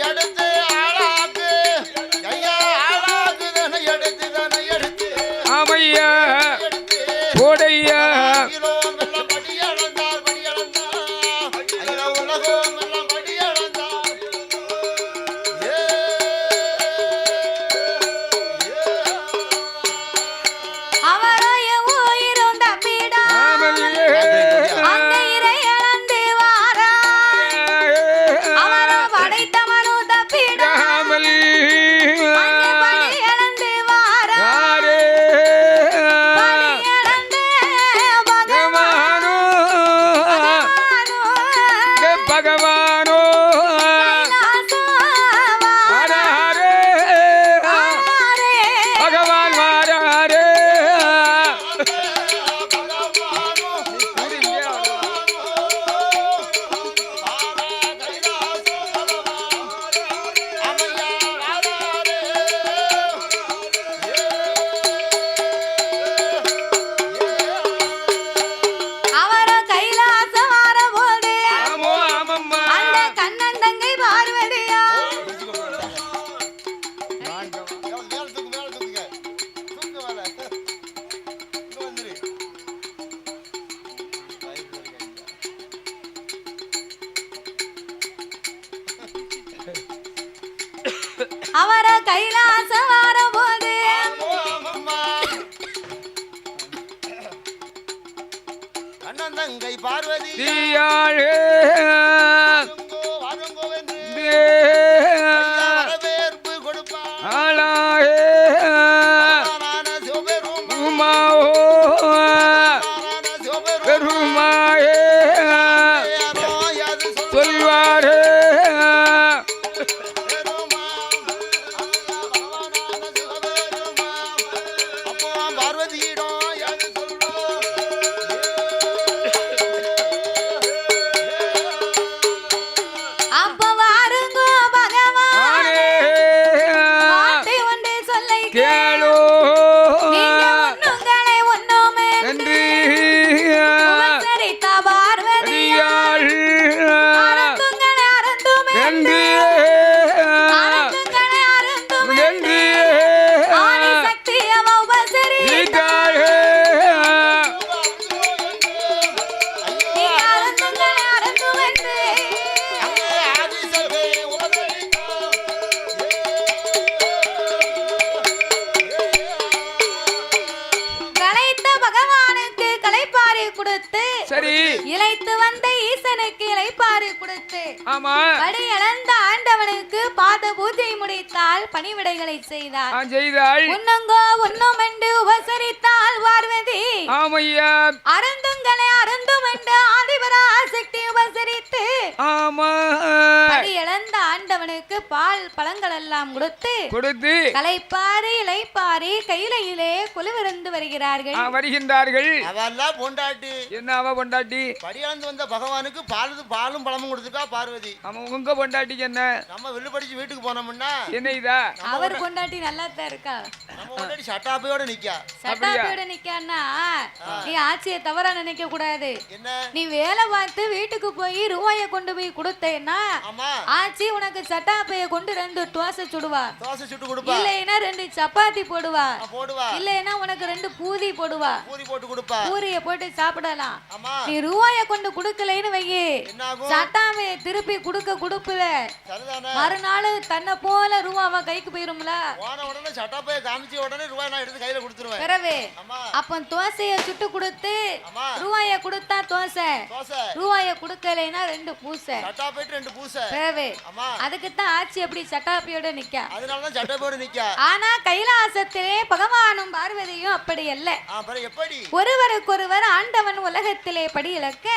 Speaker 2: எடுத்து ஆளாக்கு ஐயா, ஆளாக்கு தன எடுத்து, தன எடுத்து
Speaker 3: ஆமையா ஓடையா
Speaker 2: எல்லாம் படி இழந்தார், படி இழந்தார், அகில உலகம் எல்லாம் படி இழந்தார்.
Speaker 1: அவரோ உயிரும் தப்பிடா, அந்த இறை இழந்து வாரா, அவரோ படைத்த மனு தப்பிடா, அங்கே படி இழந்து வாரா, படி இழந்து பகவானோ,
Speaker 3: பகவானோ பகவான் வாராரே.
Speaker 1: அவரோ கைலாசம் வாரபோது அந்த கண்ணன் தங்கை பார்வதியா அவரோ கைலாசம் வாரபோது
Speaker 2: அண்ணன் தங்கை பார்வதி
Speaker 3: தீயாழே
Speaker 2: வரவேற்பு கொடுப்பார்.
Speaker 3: ஆளாயே உமாவோ பெருமாயே சொல்வாரே.
Speaker 2: பார்வதியிடம் யாது சொல்வோம்.
Speaker 1: அப்ப வாருங்கோ பகவான், வார்த்தை
Speaker 3: சரி
Speaker 1: இளைத்து வந்த ஈசனுக்கு இளைப்பாறு கொடுத்து
Speaker 3: ஆமா
Speaker 1: படி இழந்த ஆண்டவனுக்கு பாத பூஜை முடித்தால் பணிவிடைகளை செய்தார்
Speaker 3: செய்தாள்
Speaker 1: உன்னங்கோ உன்னும் என்று உபசரித்தால் பார்வதி
Speaker 3: ஆமையா
Speaker 1: அருந்துங்களை அருந்தும் என்று ஆதிபரா சக்தி உபசரித்து
Speaker 3: ஆமா
Speaker 1: படி இழந்த ஆண்டவனுக்கு பால் பழங்கள் எல்லாம் கொடுத்து களைப்பாரி இளைப்பாரி கையிலே குழுவிருந்து வருகிறார்கள்
Speaker 3: வருகின்றார்கள்
Speaker 2: அவெல்லாம் பொண்டாட்டி
Speaker 3: என்ன அவ பொண்டாட்டி
Speaker 2: படியாந்து வந்த பகவானுக்கு பாலும் பழமும் கொடுத்துக்கா பார்வதி
Speaker 3: அவன் உங்க பொண்டாட்டிக்கு என்ன
Speaker 2: நம்ம வெள்ளு படிச்சு வீட்டுக்கு போனோம்னா
Speaker 3: என்ன இதா
Speaker 1: அவர் பொண்டாட்டி நல்லா தான் இருக்கா
Speaker 2: நம்ம பொண்டாட்டி சட்டாப்பையோட நிக்கா
Speaker 1: சட்டாப்பையோட நிக்கான்னா நீ ஆட்சியை தவறா நினைக்க கூடாது
Speaker 2: என்ன
Speaker 1: நீ வேலை பார்த்து வீட்டுக்கு போய் ரூபாயை கொண்டு போய் கொடுத்தேன்னா ஆட்சி உனக்கு சட்டாப்பைய கொண்டு 2 தோசை சுடுவா இல்லைன்னா 2 சப்பாத்தி போடுவா இல்லைன்னா உனக்கு 2 பூரி போடுவா பூரிய போட்டு சாப்பிடலாம் நீ ரூபாய கொண்டு குடுக்கலைன்னு வையே சட்டாமைய திருப்பி கொடுப்புல மறுநாள் தன்னை போல ரூபாவா கைக்கு போயிரும்ல பிறவே அப்ப தோசைய சுட்டு கொடுத்து ரூபாய கொடுத்தா தோசை ரூபாய குடுக்கலைன்னா 2 பூசை பிறவே அதுக்குத்தான் ஆட்சி எப்படி சட்டாப்பியோட நிக்க ஆனா கைலாசத்திலே பகவானும் பார்வதியும் அப்படி அல்ல ஒருவருக்கொருவர் ஆண்டவன் உலகத்திலே படி இழக்க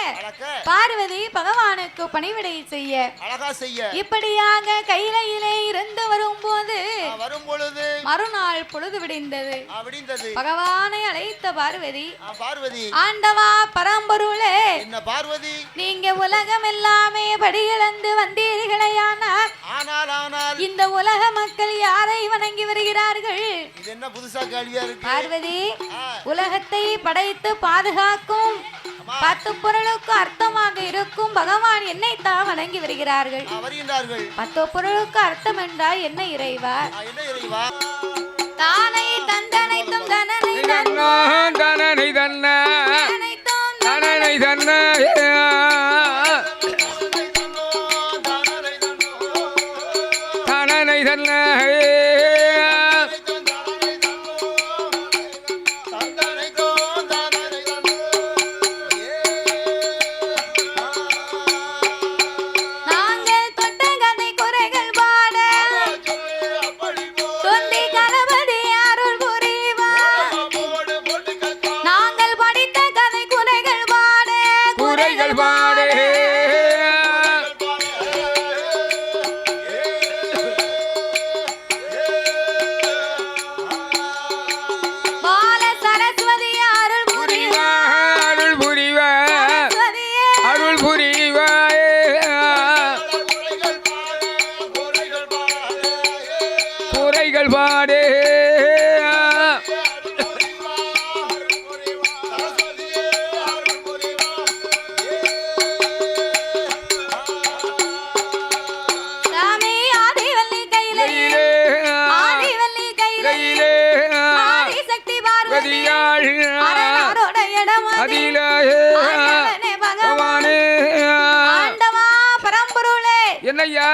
Speaker 1: பார்வதி பகவானுக்கு பணிவிடை செய்ய இப்படியாக கையிலே இருந்து வரும்போது மறுநாள் பொழுது விடிந்தது பகவானை அழைத்த பார்வதி ஆண்டவா பரம்பொருளே நீங்க உலகம் எல்லாமே படி இழந்து வந்தீர்களையானால் இந்த உலக மக்கள் யாரை வணங்கி வருகிறார்கள் பார்வதி உலகத்தை படைத்து பாதுகாக்கும் 10 பொருளுக்கு அர்த்தமாக இருக்கும் பகவான் என்னை தான் வணங்கி வருகிறார்கள் 10 பொருளுக்கு அர்த்தம் என்றால் என்ன இறைவா தானை தந்தனை தும் தனனை
Speaker 3: தனனை தன்ன என்னையா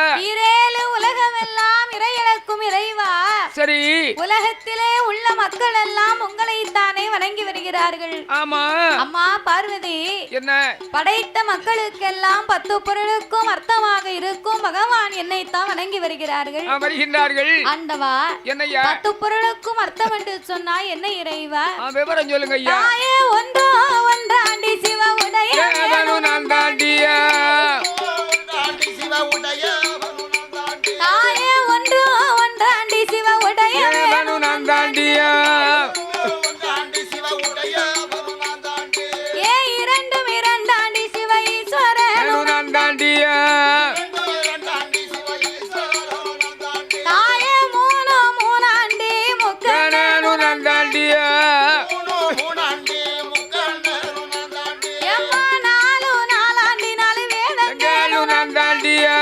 Speaker 1: உலகம் எல்லாம் இறையளக்கும் இறைவா
Speaker 3: சரி
Speaker 1: உலகத்திலே உள்ள மக்கள் எல்லாம் உங்களை தானே வணங்கி வருகிறார்கள்
Speaker 3: ஆமா
Speaker 1: அம்மா பார்வதி
Speaker 3: என்ன
Speaker 1: படைத்த மக்களுக்கெல்லாம் 10 பொருளுக்கும் அர்த்தமாக இருக்கும் பகவான் என்னை தான் வணங்கி வருகிறார்கள் ஆண்டவா
Speaker 3: என்னையா
Speaker 1: 10 பொருளுக்கும் அர்த்தம் என்று சொன்னா என்ன இறைவா
Speaker 3: விவரம் சொல்லுங்க ஐயா
Speaker 1: தாயே ஒன்றாண்டி சிவ உடைய
Speaker 3: நான் தாண்டியா
Speaker 1: தாயே ஒன்றாண்டி சிவ உடைய
Speaker 3: நான் தாண்டியா
Speaker 1: ஏ இரண்டாண்டி சிவ ஈஸ்வரன்
Speaker 3: நான் தாண்டியா
Speaker 1: தாயே மூணாண்டி முக்கணன்
Speaker 3: நான் தாண்டியா
Speaker 1: எம்மா நாலாண்டி 4 வேதங்கள்
Speaker 3: நான் தாண்டியா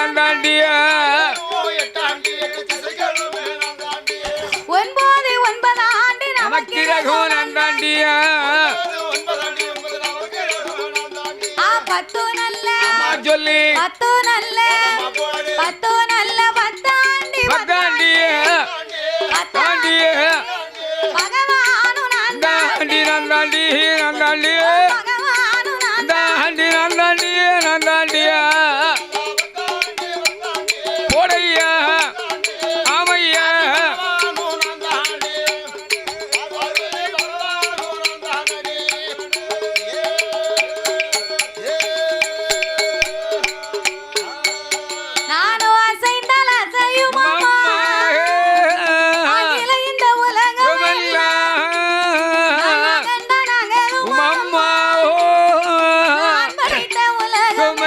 Speaker 3: நான் தாண்டியா
Speaker 1: 9 ஆண்டு நமக்கு
Speaker 3: ரகம் நான் தாண்டியா
Speaker 1: 10 நல்ல
Speaker 3: சொல்லி
Speaker 1: 10 நல்ல 10 நல்ல 10 ஆண்டு
Speaker 3: பத்தாண்டியா தாண்டியா
Speaker 1: பகவானு நான்
Speaker 3: தாண்டி நான் தாண்டி நான் தாண்டியா
Speaker 1: பகவானு நான்
Speaker 3: தாண்டி நான் தாண்டியா நான் தாண்டியா போடையா ஆமையா
Speaker 1: நானும் அசைந்தால் அசையும் அம்மா அகில இந்த உலகம் நான் கண்ட நகரும்
Speaker 3: அம்மா
Speaker 1: நான் படைத்த உலகம்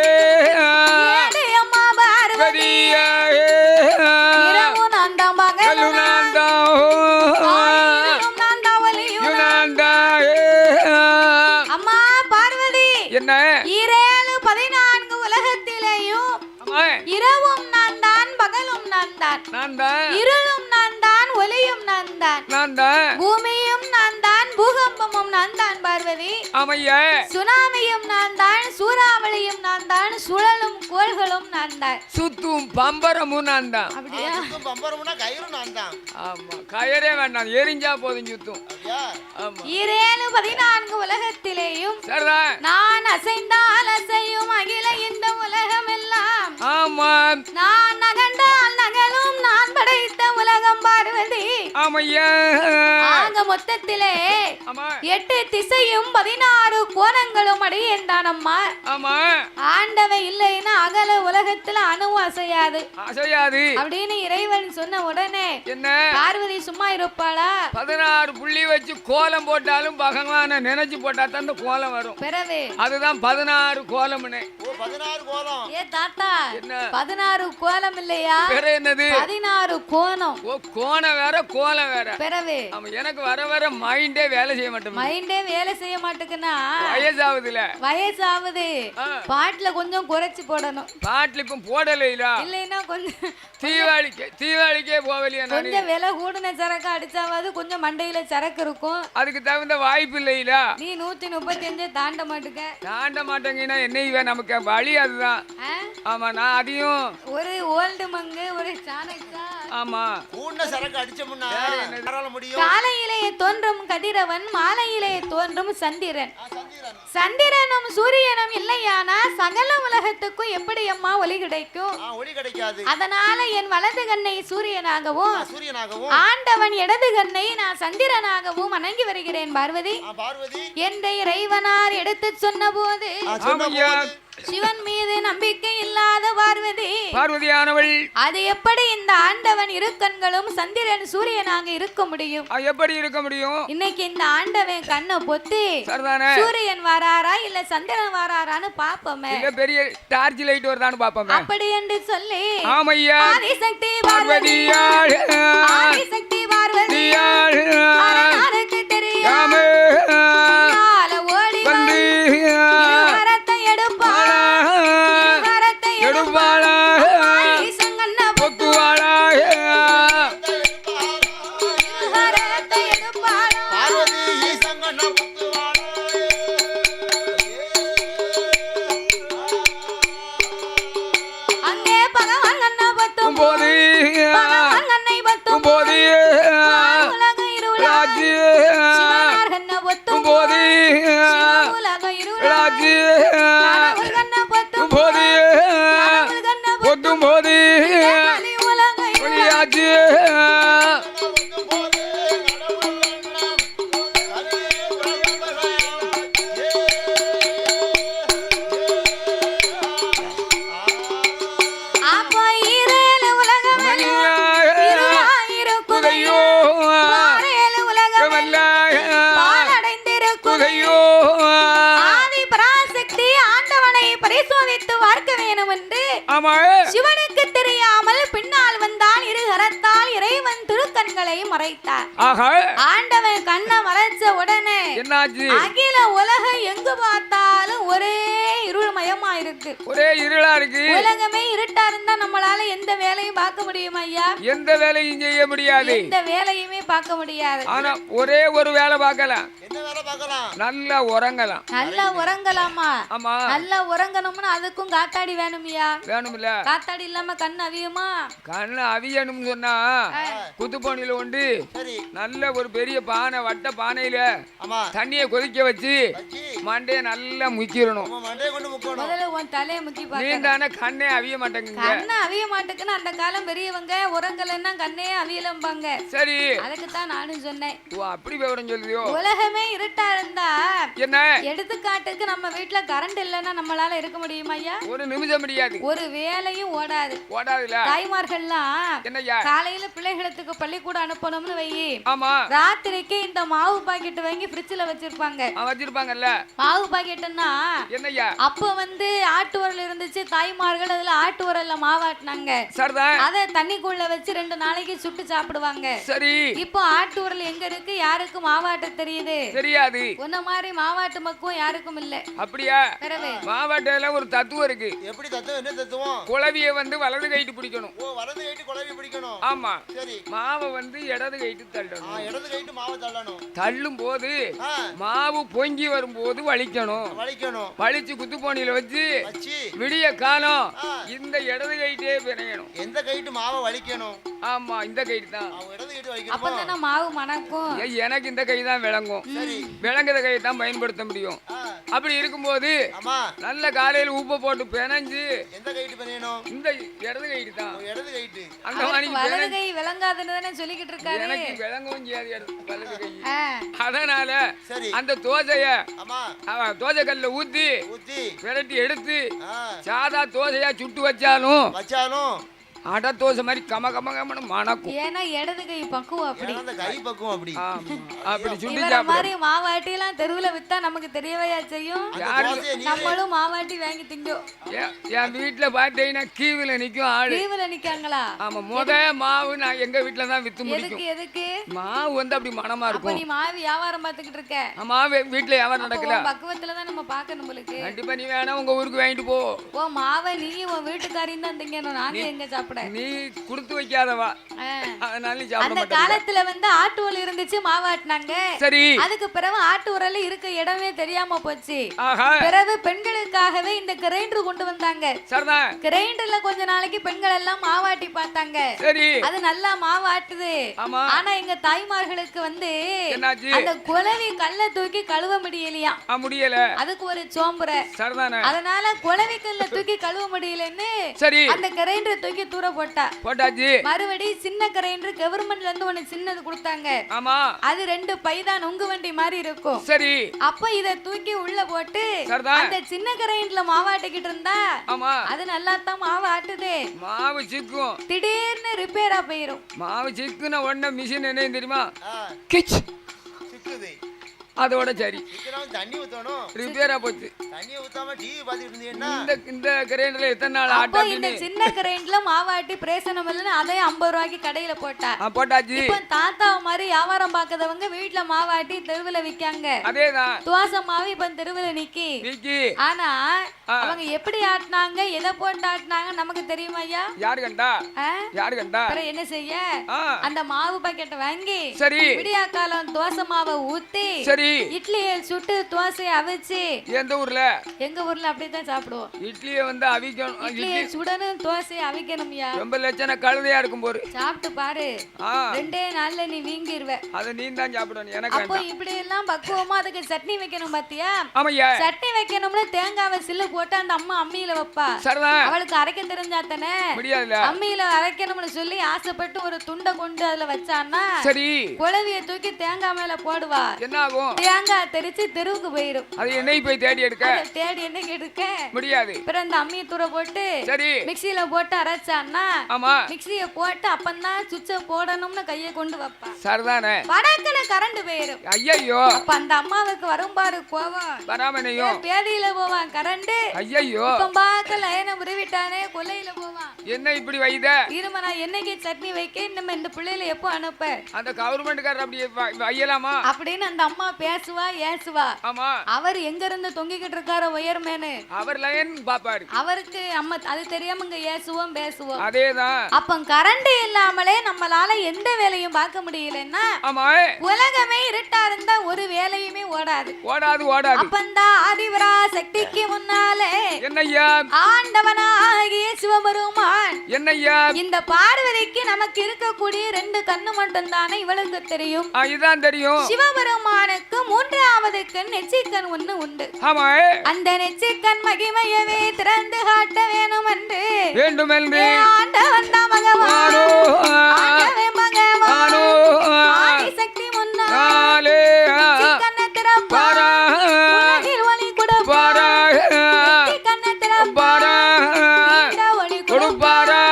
Speaker 1: ஏது அம்மா பார்வதி இரவு நந்தம் பகலும் ஆயிரம் நந்தவலியும் அம்மா பார்வதி
Speaker 3: என்ன
Speaker 1: 14 உலகத்திலேயும் இரவும் நான் தான் பகலும் நான் தான்
Speaker 3: நான் தான்
Speaker 1: இருளும் நான் தான் ஒளியும் நான் தான்
Speaker 3: நான் தான்
Speaker 1: பூமியும் நான் தான் பூகம்பமும் நான் தான் பார்வதி
Speaker 3: ஆமையா
Speaker 1: சுனாமியும் நான் தான் சூறாவளியும் நான் தான் சுழலும் கோள்களும் நான் தான்
Speaker 3: சுத்தும் பம்பரமும் நான் தான்
Speaker 1: அப்படியா
Speaker 2: கயிறும் நான் தான்
Speaker 3: ஆமா கயரே வேண்டாம் எரிஞ்சா போதும் சுத்தும் ஆமா
Speaker 1: 14 உலகத்திலேயும்
Speaker 3: சரிதான்
Speaker 1: நான் அசைந்தால் அசையும் அகில இந்த உலகம் எல்லாம்
Speaker 3: ஆமா
Speaker 1: நான் நகண்டால் நகலும் நான் படைத்த உலகம் பார்வதி
Speaker 3: ஆமையா
Speaker 1: ஆக மொத்தத்திலே
Speaker 3: ஆமா
Speaker 1: 8 திசையும் 16 கோணங்களும் அடியேன் அம்மா
Speaker 3: ஆமா
Speaker 1: ஆண்டவை இல்லைன்னா அகல உலகத்துல அணுவும் அசையாது
Speaker 3: அசையாது
Speaker 1: அப்படின்னு இறைவன் சொன்ன உடனே
Speaker 3: என்ன
Speaker 1: பார்வதி சும்மா இருப்பாளா
Speaker 3: 16 புள்ளி வச்சு கோலம் போட்டாலும் பகவான நினைச்சு போட்டா தான் அந்த கோலம் வரும்
Speaker 1: பிறகு
Speaker 3: அதுதான் 16 கோலம்னு
Speaker 2: 16 கோலம்
Speaker 1: ஏ தாத்தா
Speaker 3: என்ன
Speaker 1: 16 கோலம் இல்லையா
Speaker 3: வேற என்னது
Speaker 1: 16 கோணம்
Speaker 3: ஓ கோணம் வேற கோலம் வேற
Speaker 1: பிறகு
Speaker 3: ஆமா எனக்கு வர வர மைண்டே வேலை செய்ய மாட்டேன்
Speaker 1: மைண்டே வேலை செய்ய மாட்டேங்குன்னா
Speaker 3: வயசாகுதுல
Speaker 1: வயசாகுது பாட்டுல கொஞ்சம் குறைச்சு போடணும்
Speaker 3: பாட்டுல இப்ப போடலையா
Speaker 1: இல்லைன்னா கொஞ்சம்
Speaker 3: தீபாவளிக்கே போகலையா நான்
Speaker 1: கொஞ்சம் விலை கூடுன சரக்கு அடிச்சாவது கொஞ்சம் மண்டையில சரக்கு இருக்கும்
Speaker 3: அதுக்கு தகுந்த வாய்ப்பு இல்லையா
Speaker 1: நீ 135 தாண்ட மாட்டுக்க
Speaker 3: தாண்ட மாட்டேங்கன்னா என்ன நமக்கு வழி அதுதான்
Speaker 1: ஆ?
Speaker 3: ஆமா நான் அதையும்
Speaker 1: ஒரு ஓல்டு மங்கு ஒரு சாணக்கா
Speaker 3: ஆமா
Speaker 2: கூண்ட சரக்கு அடிச்சோம்னா யாரால முடியும்
Speaker 1: காலையிலே தோன்றும் கதிரவன் மாலையிலே தோன்றும் சந்திரன் சந்திரனும் சூரியனும் இல்லையானா சகல உலகத்துக்கும் எப்படி அம்மா ஒளி கிடைக்கும்
Speaker 2: ஒளி கிடைக்காது
Speaker 1: அதனால என் வலது கண்ணை சூரியனாகவும்
Speaker 2: சூரியனாகவும்
Speaker 1: ஆண்டவன் இடது கண்ணை நான் சந்திரனாகவும் வணங்கி வருகிறேன் பார்வதி
Speaker 2: பார்வதி
Speaker 1: என்ற இறைவனார் எடுத்து சொன்ன போது சிவன் மீது நம்பிக்கை இல்லாத
Speaker 3: பார்வதியானவள்
Speaker 1: அது எப்படி இந்த ஆண்டவன் இரு கண்களும் சந்திரன் சூரியனாக இருக்க முடியும்
Speaker 3: எப்படி இருக்க முடியும்
Speaker 1: இன்னைக்கு இந்த ஆண்டவன் கண்ணை பொத்தி
Speaker 3: சரிதானே
Speaker 1: சூரியன் வராரா இல்ல சந்திரன் வராரான்னு பாப்போமே
Speaker 3: இல்ல பெரிய டார்ச் லைட் வருதான்னு பாப்போமே
Speaker 1: அப்படி என்று சொல்லி
Speaker 3: ஆமையா
Speaker 1: ஆதிசக்தி பார்வதியாள் ஆதிசக்தி பார்வதியாள் யாருக்கு தெரியும் ஓடி வந்து இருகரத்தை எடுப்பாளா சங்கண்ண பொத்துவாளா இருகரத்தை எடுப்பாளா
Speaker 2: பார்வதி சங்கண்ண பொத்துவாளா
Speaker 1: அங்கே பகவான் கண்ண பொத்தும்
Speaker 3: போது
Speaker 1: பகவான் கண்ணை பொத்தும்
Speaker 3: போது
Speaker 1: உலக இருளாஜி சிவனார் கண்ண பொத்தும்
Speaker 3: போது
Speaker 1: உலக இருளாஜி கண்ண பொத்தும்
Speaker 3: போது
Speaker 1: கண்ண
Speaker 3: பொத்தும் போது
Speaker 1: உலக
Speaker 3: ஒளியாச்சு
Speaker 1: அப்ப ஈரேழு உலகம் இருளாயிருக்குதையோ ஆறேழு உலகம் பாலடைந்திருக்குதையோ ஆதி பராசக்தி ஆண்டவனை பரிசோதித்து பார்க்க வேணும் என்று
Speaker 3: ஆமா
Speaker 1: சிவனுக்கு தெரியாமல் பின்னால் வந்தால் இரு கரத்தால் இறைவன் திருக்கண்களை மறைத்தார் ஆண்டவன் கண்ணை மறைச்ச உடனே
Speaker 3: என்னாச்சு
Speaker 1: அகில உலகம் எங்கு பார்த்தாலும் ஒரே இருள்மயமா இருக்கு.
Speaker 3: ஒரே இருளா இருக்கு.
Speaker 1: உலகமே இருட்டா இருந்தா நம்மளால எந்த வேலையும் பார்க்க முடியுமா ஐயா?
Speaker 3: எந்த வேலையும் செய்ய முடியாது.
Speaker 1: எந்த வேலையுமே பார்க்க முடியாது.
Speaker 3: ஆனா ஒரே ஒரு வேலை பார்க்கலாம்.
Speaker 2: என்ன வேலை பார்க்கலாம்?
Speaker 3: நல்லா உறங்கலாம்.
Speaker 1: நல்லா உறங்கலாமா?
Speaker 3: ஆமா.
Speaker 1: நல்லா உறங்கணும்னா அதுக்கும் காத்தாடி வேணுமியா?
Speaker 3: வேணும்ல.
Speaker 1: காத்தாடி இல்லாம கண்ணு அவியுமா?
Speaker 3: கண்ணு அவியணும்னு சொன்னா குத்துப்பானையில கொண்டு நல்ல ஒரு பெரிய பானை, வட்ட பானையில தண்ணியை கொதிக்க வச்சு மண்டைய நல்லா முக்கிடணும்.
Speaker 1: முதல்ல உன் தலையை முக்கி பாரு.
Speaker 3: நீண்டான கண்ணே அவிய மாட்டேங்குங்க.
Speaker 1: கண்ணு அவிய மாட்டேங்குன்னு அந்த காலம் பெரியவங்க உறங்கலன்னா கண்ணே அவியலம்பாங்க.
Speaker 3: சரி,
Speaker 1: அதுக்கு தான் நானும் சொன்னேன்.
Speaker 3: ஓ அப்படி விவரம் சொல்லுதியோ?
Speaker 1: உலகமே இருட்டா இருந்தா
Speaker 3: என்ன
Speaker 1: எடுத்துக்காட்டுக்கு நம்ம வீட்டுல கரண்ட் இல்லைன்னா நம்மளால இருக்க முடியுமா ஐயா?
Speaker 3: ஒரு நிமிஷம் முடியாது.
Speaker 1: ஒரு வேலையும் ஓடாது.
Speaker 3: ஓடாதுல.
Speaker 1: தாய்மார்கள்லாம்
Speaker 3: என்னய்யா
Speaker 1: காலையில பிள்ளைகளுக்கு பள்ளிக்கூடம் அனுப்பணும்னு வை.
Speaker 3: ஆமா.
Speaker 1: ராத்திரிக்கு இந்த மாவு பாக்கெட் வாங்கி ஃப்ரிட்ஜ்ல வச்சிருப்பாங்க.
Speaker 3: வச்சிருப்பாங்கல்ல.
Speaker 1: மாவு பாக்கெட்னா
Speaker 3: என்னய்யா
Speaker 1: அப்ப வந்து ஆட்டு உரல் இருந்துச்சு. தாய்மார்கள் அதுல ஆட்டு உரல்ல மாவாட்டினாங்க.
Speaker 3: சரிதான்.
Speaker 1: அத தண்ணிக்குள்ள வச்சு 2 நாளைக்கு சுட்டு சாப்பிடுவாங்க.
Speaker 3: சரி.
Speaker 1: இப்போ ஆட்டு உரல் எங்க இருக்கு? யாருக்கு மாவாட்ட தெரியுது?
Speaker 3: தெரியாது.
Speaker 1: உன்ன மாதிரி மாவாட்டு மக்குவம் யாருக்கும் இல்ல.
Speaker 3: அப்படியா? மாவாட்டையில ஒரு தத்துவம் இருக்கு.
Speaker 2: எப்படி தத்துவம்? என்ன தத்துவம்?
Speaker 3: குளவிய வந்து வலது கைட்டு பிடிக்கணும்.
Speaker 2: ஓ, வலது கைட்டு குளவி பிடிக்கணும்.
Speaker 3: ஆமா.
Speaker 2: சரி.
Speaker 3: மாவை வந்து இடது கைட்டு தள்ளணும்.
Speaker 2: இடது கைட்டு மாவை தள்ளணும்.
Speaker 3: தள்ளும் போது மாவு பொங்கி வரும்போது வலிக்கணும். வலிச்சு குத்துப்பானையில வச்சு விடிய காலம் இந்த இடது கைட்டே பிணையணும்.
Speaker 2: எந்த கைட்டு மாவை வலிக்கணும்?
Speaker 3: ஆமா, இந்த கைட்டு தான்.
Speaker 2: இடது கைட்டு வலிக்கணும்.
Speaker 1: அப்பதானே மாவு மணக்கும்.
Speaker 3: எனக்கு இந்த கை தான் விளங்கும். விளங்குற கை தான் பயன்படுத்த முடியும். அப்படி இருக்கும்போது நல்ல காலையில உப்பு போட்டு பிணைஞ்சு
Speaker 2: எந்த கைட்டு பிணையணும்?
Speaker 3: இந்த இடது கைட்டு தான்.
Speaker 2: இடது கைட்டு.
Speaker 1: அந்த வலது கை விளங்காதுன்னு தானே சொல்லிக்கிட்டு இருக்காரு.
Speaker 3: எனக்கு விளங்கவும் செய்யாது வலது கை. அதனால அந்த தோசைய தோசை கல்ல ஊத்தி விரட்டி எடுத்து சாதா தோசையா சுட்டு வச்சாலும் அட தோசை மாதிரி கம கம கமனு மணக்கும்.
Speaker 1: ஏன்னா இடது கை பக்குவம் அப்படி.
Speaker 2: அந்த கை பக்குவம் அப்படி.
Speaker 3: அப்படி சுட்டு
Speaker 1: இவர மாதிரி மாவாட்டி எல்லாம் தெருவுல வித்தா நமக்கு தெரியவையா செய்யும்? நம்மளும் மாவாட்டி வாங்கி திங்கோம்.
Speaker 3: என் வீட்டுல பாத்தீங்கன்னா கீவுல நிக்கும் ஆளு.
Speaker 1: கீவுல நிக்காங்களா?
Speaker 3: ஆமா, முத மாவு நான் எங்க வீட்டுல தான் வித்து முடிக்கும்.
Speaker 1: எதுக்கு?
Speaker 3: மாவு வந்து அப்படி மணமா இருக்கும்.
Speaker 1: நீ மாவு வியாபாரம் பாத்துக்கிட்டு இருக்க?
Speaker 3: மாவு வீட்டுல வியாபாரம் நடக்கல.
Speaker 1: பக்குவத்துல தான் நம்ம பாக்கணும் உங்களுக்கு.
Speaker 3: கண்டிப்பா நீ வேணா உங்க ஊருக்கு வாங்கிட்டு போ.
Speaker 1: ஓ, மாவை நீ உன் வீட்டுக்காரியும் தான் திங்கணும். நாங்க எங்க சாப்பிட?
Speaker 3: நீ குடுத்து வைக்காதவா, அதனால நீ சாப்பிட
Speaker 1: அந்த காலத்துல வந்து ஆட்டு உரல் இருந்துச்சு, மாவாட்டினாங்க.
Speaker 3: சரி.
Speaker 1: அதுக்கு பிறகு ஆட்டு உரல் இருக்க இடமே தெரியாம போச்சு. பிறகு பெண்களுக்காகவே இந்த கிரைண்டர் கொண்டு வந்தாங்க.
Speaker 3: சரிதான்.
Speaker 1: கிரைண்டர்ல கொஞ்ச நாளைக்கு பெண்கள் எல்லாம் மாவாட்டி பார்த்தாங்க. சரி. அது நல்லா மாவாட்டுது. ஆனா எங்க தாய்மார்களுக்கு வந்து அந்த குளவி கல்ல தூக்கி கழுவ முடியலையா?
Speaker 3: முடியல.
Speaker 1: அதுக்கு ஒரு சோம்புரை.
Speaker 3: சரிதானே.
Speaker 1: அதனால குளவி கல்ல தூக்கி கழுவ முடியலன்னு
Speaker 3: சரி
Speaker 1: அந்த கிரைண்டர் தூக்கி தூர போட்டாச்சு. மறுபடி சின்ன கிரைண்டர் கவர்மெண்ட்ல இருந்து ஒன்னு சின்னது கொடுத்தாங்க. ஆமா. அது 2 பைதான் உங்கு வண்டி மாதிரி இருக்கும். சரி. அப்ப இத தூக்கி உள்ள போட்டு அந்த சின்ன கிரைண்டர்ல மாவாட்டிக்கிட்டு இருந்தா அது நல்லா தான் மாவு ஆட்டுது. மாவு சிக்கும். திடீர்னு ரிப்பேரா போயிரும். மாவு சிக்குன உடனே மிஷின் என்ன தெரியுமா? கிச் சிக்குது. அதோட சரி தண்ணி ஊத்தணும். ரிப்பேரா போச்சு. தண்ணி ஊத்தாம டிவி பாத்துட்டு இருந்தீங்கன்னா இந்த கிரைண்டர்ல எத்தனை நாள் ஆட்டா? இந்த சின்ன கிரைண்டர்ல மாவாட்டி பிரேசனம் இல்லன்னு அதே 50 ரூபாய்க்கு கடையில போட்டாச்சு. இப்போ தாத்தா மாதிரி வியாபாரம் பாக்குறவங்க வீட்டுல மாவாட்டி தெருவுல விக்காங்க. அதேதான். தோசை மாவு இப்ப தெருவுல நிக்கி. ஆனா அவங்க எப்படி ஆட்டினாங்க, எதை போட்டு ஆட்டினாங்க நமக்கு தெரியுமா ஐயா? யாரு கண்டா? என்ன செய்ய? அந்த மாவு பாக்கெட்டை வாங்கி சரி விடியா காலம் தோசை மாவை ஊத்தி இட்லியை சுட்டு தோசையை அவிச்சு. எந்த ஊர்ல? எங்க ஊர்ல அப்படிதான் சாப்பிடுவோம். இட்லியை வந்து அவிக்கணும். இட்லியை சுடணும், தோசையை அவிக்கணும்யா. ரொம்ப லட்சண கழுதையா இருக்கும் போது சாப்பிட்டு பாரு. 2 நாள்ல நீ வீங்கிருவ. அத நீ தான் சாப்பிடணும். எனக்கு அப்போ இப்படி எல்லாம் பக்குவமா அதுக்கு சட்னி வைக்கணும் பாத்தியா? ஆமாய்யா. சட்னி வைக்கணும்னா தேங்காவை சில்லு போட்டு அந்த அம்மா அம்மியில வைப்பா. அவளுக்கு அரைக்க தெரிஞ்சா தானே முடியாது. அம்மியில அரைக்கணும்னு சொல்லி ஆசைப்பட்டு ஒரு துண்டை கொண்டு அதுல வச்சான்னா சரி குளவிய தூக்கி தேங்காய் மேல போடுவா. என்ன ஆகும்? தேங்காய் தெரிச்சு தெருவுக்கு போயிடும். அது எண்ணெய் போய் தேடி எடுக்க முடியாது. அப்புறம் அந்த அம்மியை தூர போட்டு சரி மிக்ஸியில போட்டு அரைச்சான்னா மிக்ஸிய போட்டு அப்பந்தான் சுவிட்ச போடணும்னு கையை கொண்டு வைப்பா. சரிதானே. வடக்குல கரண்ட் போயிடும். ஐயோ. அப்ப அந்த அம்மாவுக்கு வரும் பாரு கோவம். வராமனையும் பேதியில போவான் கரண்ட். ஐயோ. பாக்க லைனை உருவிட்டானே கொல்லையில போவான். என்ன இப்படி வைத? இருமா நான் என்னைக்கு சட்னி வைக்க நம்ம இந்த பிள்ளையில எப்போ அனுப்ப? அந்த கவர்மெண்ட் காரர் அப்படி வையலாமா அப்படின்னு அந்த அம்மா பேசுவா ஏசுவா.
Speaker 3: ஆமா
Speaker 1: அவர் எங்க இருந்து தொங்கிக்கிட்டு இருக்காரோ ஒயர்மேனு
Speaker 3: அவர் லைன் பாப்பாரு.
Speaker 1: அவருக்கு அம்மா அது தெரியாம இங்க ஏசுவோம் பேசுவோம்.
Speaker 3: அதேதான்.
Speaker 1: அப்ப கரண்ட் இல்லாமலே நம்மளால எந்த வேலையும் பார்க்க முடியலன்னா
Speaker 3: ஆமா
Speaker 1: உலகமே இருட்டா இருந்தா ஒரு வேலையுமே ஓடாது. அப்பந்தான் ஆதிவரா சக்திக்கு முன்னாலே
Speaker 3: என்னய்யா
Speaker 1: ஆண்டவனாகிய சிவபெருமான்
Speaker 3: என்னய்யா
Speaker 1: இந்த பார்வதிக்கு நமக்கு இருக்கக்கூடிய 2 கண்ணு மட்டும் தானே இவளுக்கு தெரியும்.
Speaker 3: இதுதான் தெரியும்.
Speaker 1: சிவபெருமானுக்கு 3வது கண் நெற்றிக்கண் ஒண்ணு உண்டு.
Speaker 3: ஆமா
Speaker 1: அந்த நெற்றிக்கண் மகிமையவே திறந்து காட்ட
Speaker 3: வேண்டும் என்று
Speaker 1: ஆண்டவன் தான் பகவானோ ஆண்டவே பகவானோ ஆதிசக்தி முன்னாலே கண்ணை திறப்பாரா உலகில் ஒளி கொடுப்பாரா கண்ணை திறப்பாரா ஒளி கொடுப்பாரா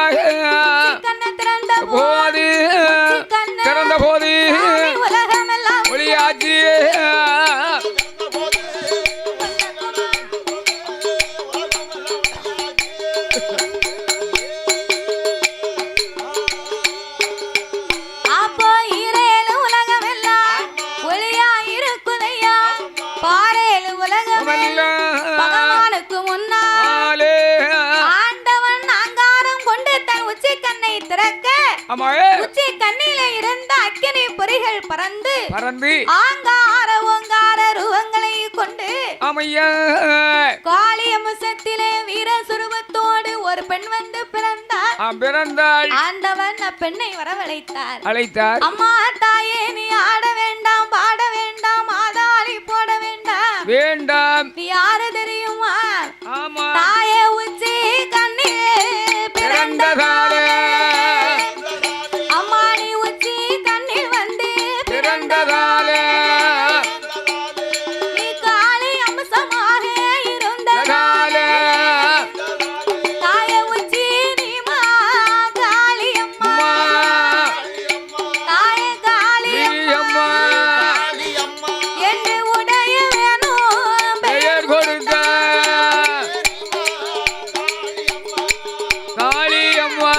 Speaker 1: கண்ணை திறந்த போது உலகமெல்லாம்
Speaker 3: ஒளியாச்சு.
Speaker 1: பகவானுக்கு முன்னாலே ஆண்டவன் அங்காரம் கொண்டு தன் உச்சி கண்ணை திறக்க உச்சி கண்ணிலே இருந்த அக்கினி பொறிகள் பறந்து ஆங்கார ஓங்கார ரூபங்களை கொண்டு காளி அம்சத்திலே வீர சுரூபத்தோடு ஒரு பெண் வந்து பிறந்தாள். ஆண்டவன் அப்பெண்ணை வரவழைத்தார். அம்மா தாயே நீ ஆட வேண்டாம் பாட வேண்டாம் ஆதாளி போட வேண்டாம் நீ யாரு தெரியுமா? தாயே உச்சி கண்ணில் பிறந்ததாலே அம்மா நீ உச்சி கண்ணில் வந்து பிறந்ததாலே நீ காளி அம்சமாக இருந்ததாலே தாயே உச்சி நீ மா காளி அம்மா தாயே காளி அம்மா என்று உடைய பெயர் கொடுக்க
Speaker 3: காளி அம்மா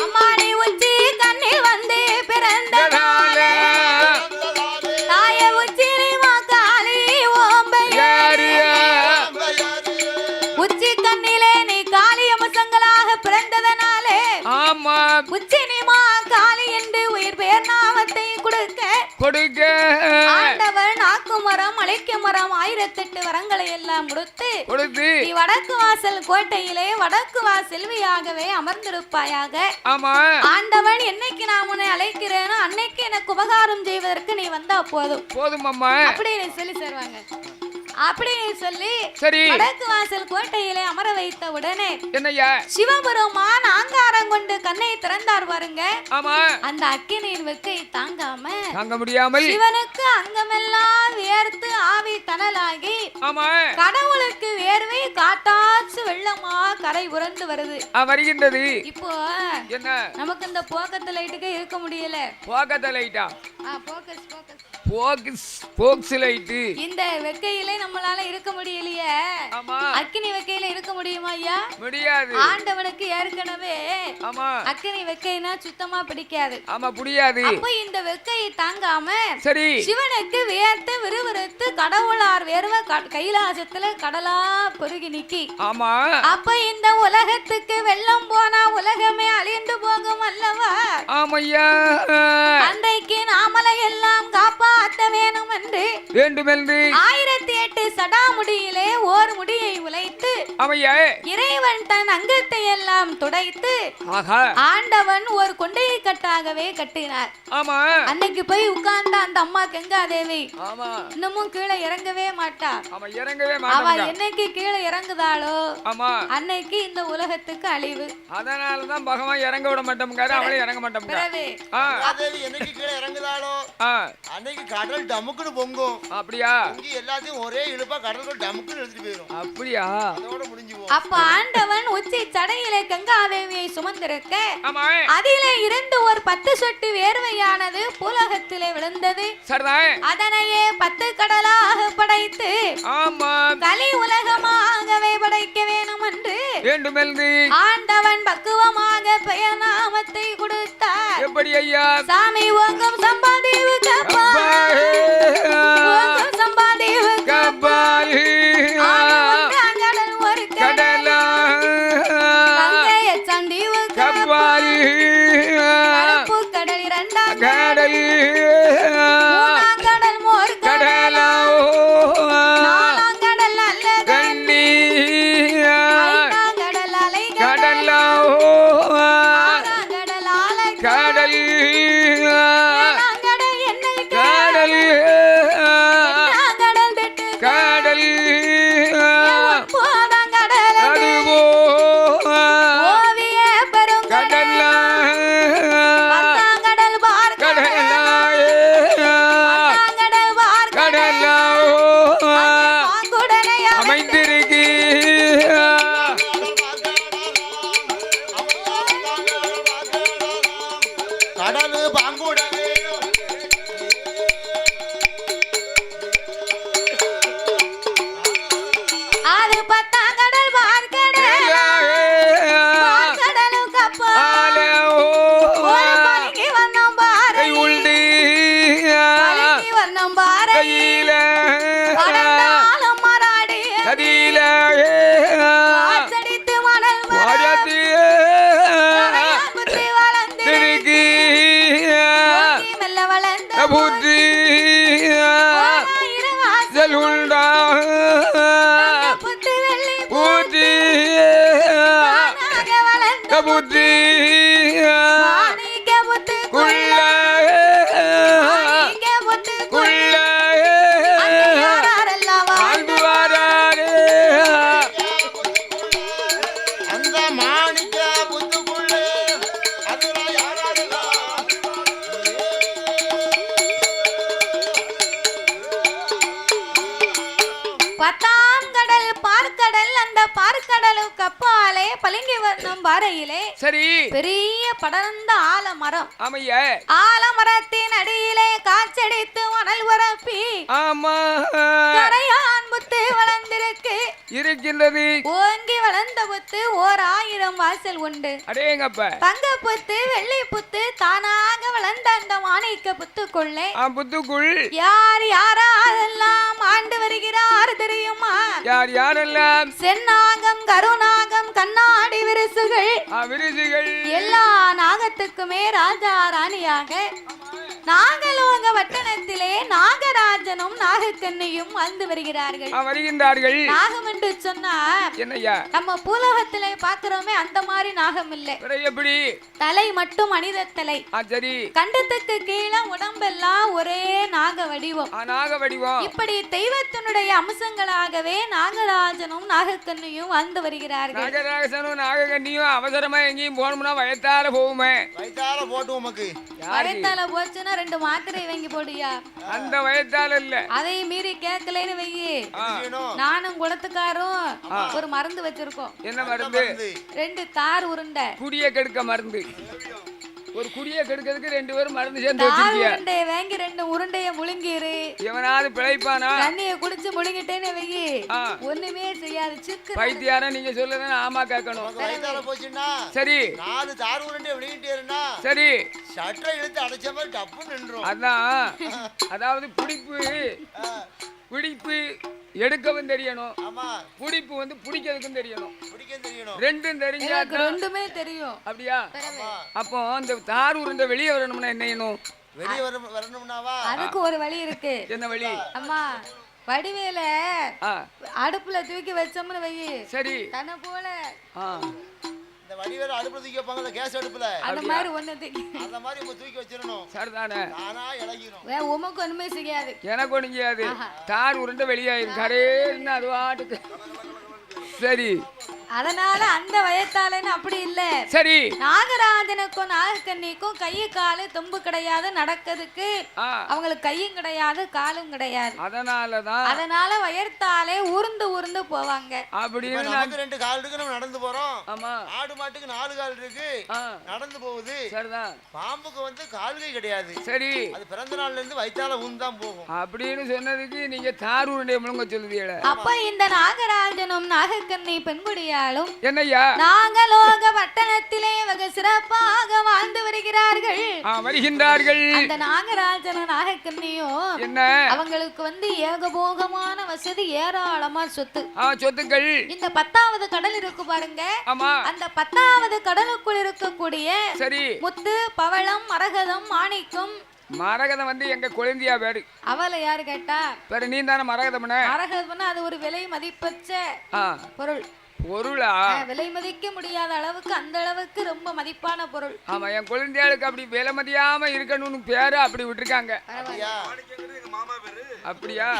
Speaker 1: அம்மாடி உச்சி கண்ணில் வந்து பிறந்ததாலே தாய உச்சி மா காளி ஓம்பையார் உச்சி கண்ணிலே நீ காளி அம்சங்களாக பிறந்ததனாலே உச்சி நீ மா காளி என்று உயிர் பெயர் நாமத்தை கொடுக்க ஆண்டவன் நாக்கு மரம் அழைக்க மரம் 1008 வரங்களை எல்லாம் கொடுத்து நீ வடக்கு வாசல் கோட்டையிலே வடக்கு வாசெல்வியாகவே அமர்ந்திருப்பாயாக. ஆண்டவன் என்னைக்கு நான் உன்னை அழைக்கிறேனோ அன்னைக்கு எனக்கு உபகாரம் செய்வதற்கு நீ வந்தா போதும்
Speaker 3: அம்மா
Speaker 1: அப்படின்னு சொல்லி தருவாங்க. அப்படின்னு சொல்லி வடக்கு வாசல் கோட்டையிலே அமர வைத்த உடனே சிவபெருமான் ஆங்காரம் கொண்டு கண்ணை திறந்தார் பாருங்க. அந்த அக்கினியின் வெக்கை தாங்க முடியாமல் சிவனுக்கு அங்கமெல்லாம் வேர்த்து ஆவி தனலாகி கடவுளுக்கு வேர்வை காட்டாச்சு வெள்ளமா கரை உறந்து வருகின்றது. இப்போ நமக்கு இந்த போக்கத்து லைட்டுக்கு இருக்க முடியல. இந்த வெக்கையிலே நம்மளால இருக்க முடியலையே. அக்கினி வெக்கையில இருக்க முடியுமா ஐயா? முடியாது. ஆண்டவனுக்கு ஏற்கனவே அக்கினி வெக்கைனா சுத்தமா பிடிக்காது. அப்ப இந்த வெக்கையை தாங்காம சிவனுக்கு வேர்த்து விறுவிறுத்து கடவுளார் வேர்வை கைலாசத்துல கடலா பெருகி நிக்கி. அப்ப இந்த உலகத்துக்கு வெள்ளம் போனா உலகமே அழிந்து போகும் அல்லவா? அன்றைக்கு நாமலை எல்லாம் காப்பாற்ற வேணும் என்று 1008 சடாமுடியிலே ஓர் முடியை உழைத்து இறைவன் தன் அங்கத்தை எல்லாம் துடைத்து ஆண்டவன் ஒரு கொண்டையை கட்டாகவே கட்டினார். அன்னைக்கு போய் உட்கார்ந்த அந்த அம்மா கங்காதேவி இன்னமும் கீழே இறங்கவே மாட்டா. அவ என்னைக்கு கீழே இறங்குதாளோ அன்னைக்கு இந்த உலகத்துக்கு அழிவு.
Speaker 3: அதனாலதான் பகவான் இறங்க விட மாட்டோம்காரு, அவளே இறங்க மாட்டோம்.
Speaker 2: என்னைக்கு கீழே இறங்குதாளோ அன்னைக்கு கடல் டமுக்குன்னு பொங்கும்.
Speaker 3: அப்படியா?
Speaker 2: எல்லாத்தையும் ஒரே இழுப்பா கடலுக்குள்ள டமுக்குன்னு எடுத்துட்டு போயிடும்.
Speaker 3: அப்படியா?
Speaker 2: அதோட முடிஞ்சு போகும்.
Speaker 1: அப்ப ஆண்டவன் உச்சி சடையிலே கங்காதேவியை சுமந்திருக்க
Speaker 3: ஆமா.
Speaker 1: அதிலே இருந்து ஒரு 10 சொட்டு வேர்வையானது பூலகத்திலே விழுந்தது.
Speaker 3: சரிதான்.
Speaker 1: அதனையே 10 கடலாக படைத்து
Speaker 3: ஆமா
Speaker 1: கலி உலகமாகவே படைக்க வேணும் என்று
Speaker 3: வேண்டுமென்று
Speaker 1: ஆண்டவன் பக்குவமாக பெயர் நாமத்தை கொடுத்தார்.
Speaker 3: எப்படி ஐயா?
Speaker 1: சாமி ஓங்கும் சம்பாதேவு கப்பால் ஓங்கும் சம்பாதேவு
Speaker 3: கபால்
Speaker 1: கடல் ஒரு
Speaker 3: கடலா
Speaker 1: கங்கைய சந்தீவு
Speaker 3: கபால்
Speaker 1: கருப்பு கடல் இரண்டாம்
Speaker 3: கடல்
Speaker 1: மூணாம் கடல் மோர்
Speaker 3: கடலா
Speaker 1: நாலாம் கடல் நல்ல
Speaker 3: கண்ணி
Speaker 1: ஐந்தாம் கடல் அலை
Speaker 3: கடலா
Speaker 1: ஆறாம் கடல் ஆலை
Speaker 3: கடல்
Speaker 1: ஏழாம் கடல் எண்ணெய்
Speaker 3: கடல்
Speaker 1: எட்டாம் கடல் திட்டு
Speaker 3: கடல்
Speaker 1: ஒன்பதாம் கடல்
Speaker 3: அதுவோ
Speaker 1: ஓவிய பெருங்கடல்
Speaker 3: கடலா
Speaker 1: பத்தாம் கடல் பார்க்க
Speaker 3: கடலா
Speaker 1: பத்தாம் கடல் பார்க்க
Speaker 3: கடலா
Speaker 1: பாங்குடனை
Speaker 3: அமைந்திருக்கு
Speaker 2: கடலு பாங்குடனே
Speaker 1: அது பத்தாம் கடல் பார்க்கடல் பார்க்கடலும் கப்பல் ஒரு பலிக்கு வண்ணம் பாறை
Speaker 3: உண்டு
Speaker 1: பலிக்கு வண்ணம் பாறை
Speaker 3: கையில
Speaker 1: கடந்தாலும் மராடி
Speaker 3: கதியில
Speaker 1: காற்றடித்து மணல் வர
Speaker 3: வாடத்து
Speaker 1: கரையான் குத்தி வளர்ந்து
Speaker 3: இருக்கு
Speaker 1: ஓங்கி மெல்ல வளர்ந்து
Speaker 3: புற்றி
Speaker 1: ஓராயிரம் வாசல்
Speaker 3: உண்டா
Speaker 1: புத்து வெள்ளி
Speaker 3: புற்றி
Speaker 1: பூனாக வளர்ந்து
Speaker 3: புற்றி
Speaker 1: மாணிக்க புத்து
Speaker 3: குள்ள
Speaker 1: மாணிக்க புத்து
Speaker 3: குள்ள
Speaker 1: யாரெல்லாம்
Speaker 3: வாழ்ந்து வாராரே
Speaker 2: அந்த மாணிக்க புத்துக்குள்ளே அதுல யாராருதான்
Speaker 1: பத்தாம் கடல் பார்க்கடல் அந்த பார்க்கடலுக்கு அப்பாலே பளிங்கு வண்ணம் பாறையிலே
Speaker 3: சரி
Speaker 1: பெரிய படர்ந்த ஆலமரம்
Speaker 3: ஆமைய
Speaker 1: ஆலமரத்தின் அடியிலே காய்ச்சடித்து மணல் உரப்பி
Speaker 3: ஆமா
Speaker 1: கரையான் புத்து வளர்ந்திருக்கு
Speaker 3: இருக்கின்றது
Speaker 1: ஓங்கி வளர்ந்த புத்து 1000 வாசல் உண்டு
Speaker 3: அடேங்கப்ப
Speaker 1: தங்க புத்து வெள்ளி புத்து தானாக வளர்ந்த அந்த மாணிக்க புத்துக்குள்ளே
Speaker 3: புத்துக்குள்
Speaker 1: யார் யாரெல்லாம் ஆண்டு வருகிறார் தெரியுமா?
Speaker 3: யார் யாரெல்லாம்
Speaker 1: சென்னாகம் கருநாகம் கண்ணாடி விரிசுகள்
Speaker 3: விருதுகள்
Speaker 1: எல்லா நாகத்துக்குமே ராஜா ராணியாக நாகலோக வட்டணத்திலே நாகராஜனும் நாகக்கண்ணியும் வாழ்ந்து வருகிறார்கள்.
Speaker 3: வருகின்றார்கள்.
Speaker 1: நாகம் என்று சொன்னா
Speaker 3: என்னையா
Speaker 1: நம்ம பூலோகத்திலே பாக்குறோமே அந்த மாதிரி நாகம் இல்லை.
Speaker 3: எப்படி?
Speaker 1: தலை மட்டும் மனித தலை.
Speaker 3: சரி.
Speaker 1: கண்டத்துக்கு கீழே உடம்பெல்லாம் ஒரே நாக வடிவம்.
Speaker 3: நாக வடிவம்.
Speaker 1: இப்படி தெய்வத்தினுடைய அம்சங்களாகவே நாகராஜனும் நாகக்கண்ணியும் வாழ்ந்து வருகிறார்கள்.
Speaker 3: நாகராஜனும் நாகக்கண்ணியும் அவசரமா எங்கேயும் போகணும்னா வயத்தால போகுமே.
Speaker 2: வயத்தால போட்டு உமக்கு.
Speaker 1: வயத்தால போச்சுன்னா 2 மாத்திரை வாங்கி போடியா.
Speaker 3: அந்த வயத்தால இல்ல.
Speaker 1: அதையும் மீறி கேட்கலன்னு வையி. நானும் குளத்துக்காரும் ஒரு மருந்து வச்சிருக்கோம்.
Speaker 3: என்ன மருந்து?
Speaker 1: 2 தார் உருண்டை.
Speaker 3: குடிய கெடுக்க மருந்து. ஒரு குடிய கெடுக்கிறதுக்கு 2 பேரும் மருந்து சேர்ந்து வச்சிருக்கியா?
Speaker 1: உருண்டைய வாங்கி 2 உருண்டைய முழுங்கிரு.
Speaker 3: எவனாவது பிழைப்பானா?
Speaker 1: தண்ணிய குடிச்சு முழுங்கிட்டேன்னு வையி. ஒண்ணுமே செய்யாது. சிக்கு
Speaker 3: பைத்தியாரா நீங்க சொல்லுறத ஆமா கேட்கணும்.
Speaker 2: வயத்தால போச்சுன்னா
Speaker 3: சரி
Speaker 2: 4 தார் உருண்டை விழுங்கிட்டேன்னா
Speaker 3: சரி
Speaker 2: ஷட்டரை இழுத்து அடைச்ச மாதிரி டப்பு நின்றும்.
Speaker 3: அதான் அதாவது பிடிப்பு எடுக்கவும் தெரியணும்.
Speaker 2: ஆமா.
Speaker 3: பிடிப்பு வந்து பிடிக்கிறதுக்கும் தெரியணும்.
Speaker 2: பிடிக்கவும் தெரியணும்.
Speaker 3: ரெண்டும் தெரிஞ்சா
Speaker 1: ரெண்டுமே தெரியும்.
Speaker 3: அப்படியா? அப்போ அந்த தார் உருண்டை வெளியே வரணும்னா என்ன செய்யணும்?
Speaker 2: வெளியே வரணும்னாவா?
Speaker 1: அதுக்கு ஒரு வழி இருக்கு.
Speaker 3: என்ன வழி?
Speaker 1: அம்மா வடிவேல அடுப்புல தூக்கி வச்சோம்னு வை.
Speaker 3: சரி.
Speaker 1: தன்னை போல
Speaker 2: இந்த வடிவேல அடுப்புல தூக்கி வைப்பாங்கல கேஸ் அடுப்புல.
Speaker 1: அந்த மாதிரி ஒண்ணு தூக்கி.
Speaker 2: அந்த மாதிரி நம்ம தூக்கி வச்சிரணும்.
Speaker 3: சரிதானே?
Speaker 2: நானா இறங்கிரும்.
Speaker 1: உமக்கு ஒண்ணுமே செய்யாது.
Speaker 3: எனக்கு ஒண்ணும் செய்யாது. தார் உருண்டை வெளியாயிரும். கரேன்னு அது வாட்டுக்கு. சரி
Speaker 1: அதனால அந்த வயத்தாலன்னு அப்படி இல்ல.
Speaker 3: சரி,
Speaker 1: நாகராஜனுக்கும் நாகக்கன்னிக்கும் கையை காலு தொம்பு கிடையாது, நடக்கிறதுக்கு அவங்களுக்கு கையும் கிடையாது காலும் கிடையாது. அதனால வயத்தாலே உருண்டு உருண்டு போவாங்க.
Speaker 2: அப்படின்னு நமக்கு 2 கால் இருக்கு, நம்ம நடந்து போறோம். ஆமா, ஆடு மாட்டுக்கு 4 கால் இருக்கு, நடந்து போகுது. சரிதான். பாம்புக்கு வந்து கால்கை கிடையாது. சரி, அது பிறந்த நாள்ல இருந்து வயித்தால ஊந்தான் போகும்
Speaker 3: அப்படின்னு சொன்னதுக்கு நீங்க தாரூருடைய முழுங்க சொல்லுவீங்க.
Speaker 1: அப்ப இந்த நாகராஜனும் நாகக்கன்னி பெண்குடியாலும்
Speaker 3: என்னையா
Speaker 1: நாகலோக பட்டணத்திலே வெகு சிறப்பாக வாழ்ந்து வருகிறார்கள். அந்த நாகராஜனும் நாகக்கன்னியும் என்ன அவங்களுக்கு வந்து ஏகபோகமான வசதி, ஏராளமா சொத்துக்கள். இந்த 10வது கடல் இருக்கு பாருங்க. அந்த 10வது கடலுக்குள் இருக்கக்கூடிய சரி முத்து, பவளம், மரகதம், மாணிக்கம்.
Speaker 3: மரகதம் வந்து எங்க குழந்தையா பேரு.
Speaker 1: அவளை யாரு கேட்டா?
Speaker 3: பேரு நீ தானே மரகதம்.
Speaker 1: மரகதம் அது ஒரு விலை மதிப்பற்ற பொருள்.
Speaker 3: பொருளா?
Speaker 1: விலை மதிக்க முடியாத அளவுக்கு, அந்த அளவுக்கு ரொம்ப மதிப்பான பொருள்.
Speaker 3: ஆமா, என் குழந்தைகளுக்கு அப்படி விலை மதியாம இருக்கணும்னு பேரு அப்படி விட்டுருக்காங்க. அப்படியா?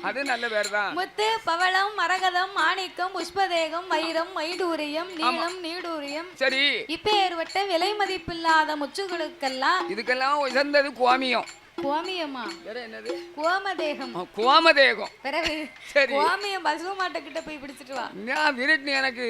Speaker 3: அது நல்ல பேர் தான்.
Speaker 1: முத்து, பவளம், மரகதம், மாணிக்கம், புஷ்பதேகம், வைரம், வைடூரியம், நீலம், நீடூரியம். சரி, இப்பேற்பட்ட விலை மதிப்பில்லாத முச்சுகளுக்கெல்லாம்
Speaker 3: இதுக்கெல்லாம் உயர்ந்தது கோமியம்.
Speaker 1: கோமியமா?
Speaker 3: வேற என்னது?
Speaker 1: கோமதேகம்.
Speaker 3: கோமதேகம்.
Speaker 1: பிறகு சரி, கோமியம் பசு மாட்ட கிட்ட போய் பிடிச்சிட்டு வா.
Speaker 3: நான் விரட்டு எனக்கு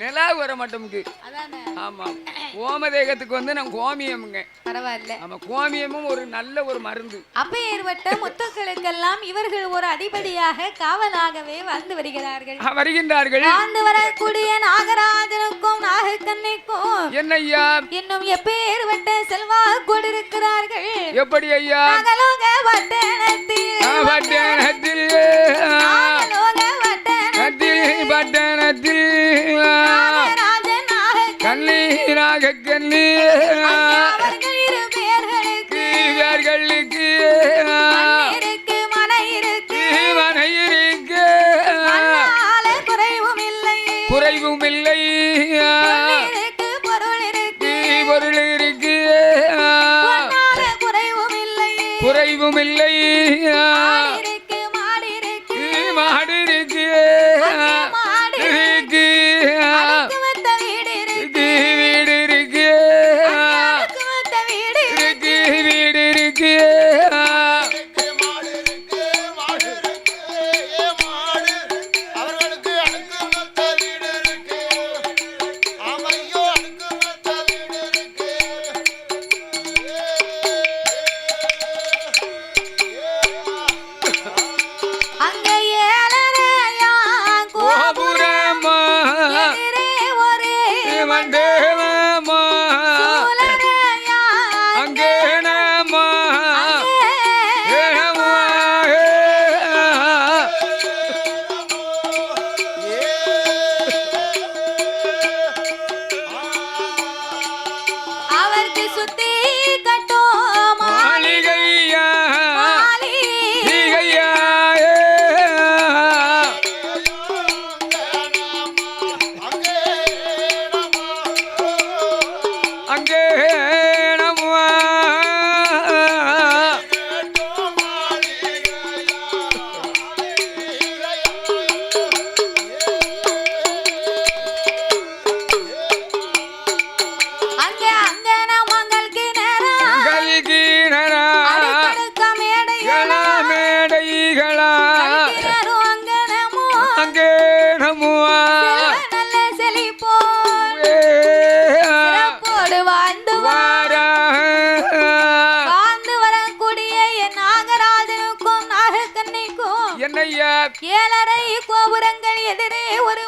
Speaker 3: நிலா வர மாட்டோமுக்கு.
Speaker 1: அதானே.
Speaker 3: ஆமா, கோமதேகத்துக்கு வந்து நான் கோமியம்ங்க.
Speaker 1: பரவாயில்ல.
Speaker 3: ஆமா, கோமியமும் ஒரு நல்ல ஒரு மருந்து.
Speaker 1: அப்பேற்பட்ட முத்துக்களுக்கெல்லாம் இவர்கள் ஒரு அடிப்படையாக காவலாகவே வாழ்ந்து வருகிறார்கள். வாழ்ந்து வரக்கூடிய நாகராஜனுக்கும் நாகக்கன்னிக்கும்
Speaker 3: என்னையா
Speaker 1: இன்னும் எப்பேற்பட்ட செல்வாக்கோடு இருக்கிறார்கள்.
Speaker 3: எப்படி ஐயா?
Speaker 1: நாகலோக பட்டணத்தில் நாகராஜன்
Speaker 3: நாகக்கன்னி
Speaker 1: அவர்கள் 2 பேர்களுக்கு மனை இருக்கு.
Speaker 3: குறைவும் இல்லை. பொருள் இருக்கு. குறைவும் இல்லை. மாடு இருக்கு. வீடு இருக்கு. வீடு இருக்கு.
Speaker 1: ஏழரை கோபுரங்கள் எதிரே ஒரு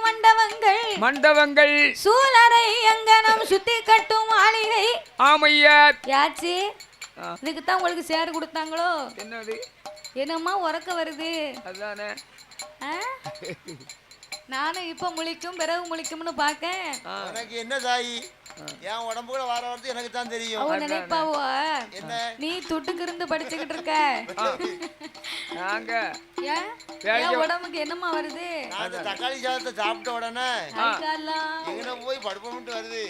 Speaker 1: மண்டபங்கள் சூழரை எங்கனம் சுத்தி கட்டும் மாளிகை.
Speaker 3: ஆமையா.
Speaker 1: யாச்சு இதுக்கு தான் உங்களுக்கு சேர் கொடுத்தாங்களோ?
Speaker 3: என்னது?
Speaker 1: என்னம்மா உறக்க வருது?
Speaker 3: அதானே.
Speaker 1: நானும் இப்ப முழிக்கும் பிறகு முழிக்கும்னு பாக்கேன்.
Speaker 2: எனக்கு என்ன தாயி, என் உடம்புல வர வரது எனக்கு தான் தெரியும்.
Speaker 1: அவ நினைப்பாவோ நீ துட்டுக்கு இருந்து படிச்சுக்கிட்டு இருக்க.
Speaker 3: நாங்க
Speaker 1: ஏன் உடம்புக்கு என்னமா வருது?
Speaker 2: அந்த தக்காளி சாதத்தை சாப்பிட்ட உடனே
Speaker 1: கைகால்லாம்
Speaker 2: எங்கன போய் படுப்போம்ட்டு வருது.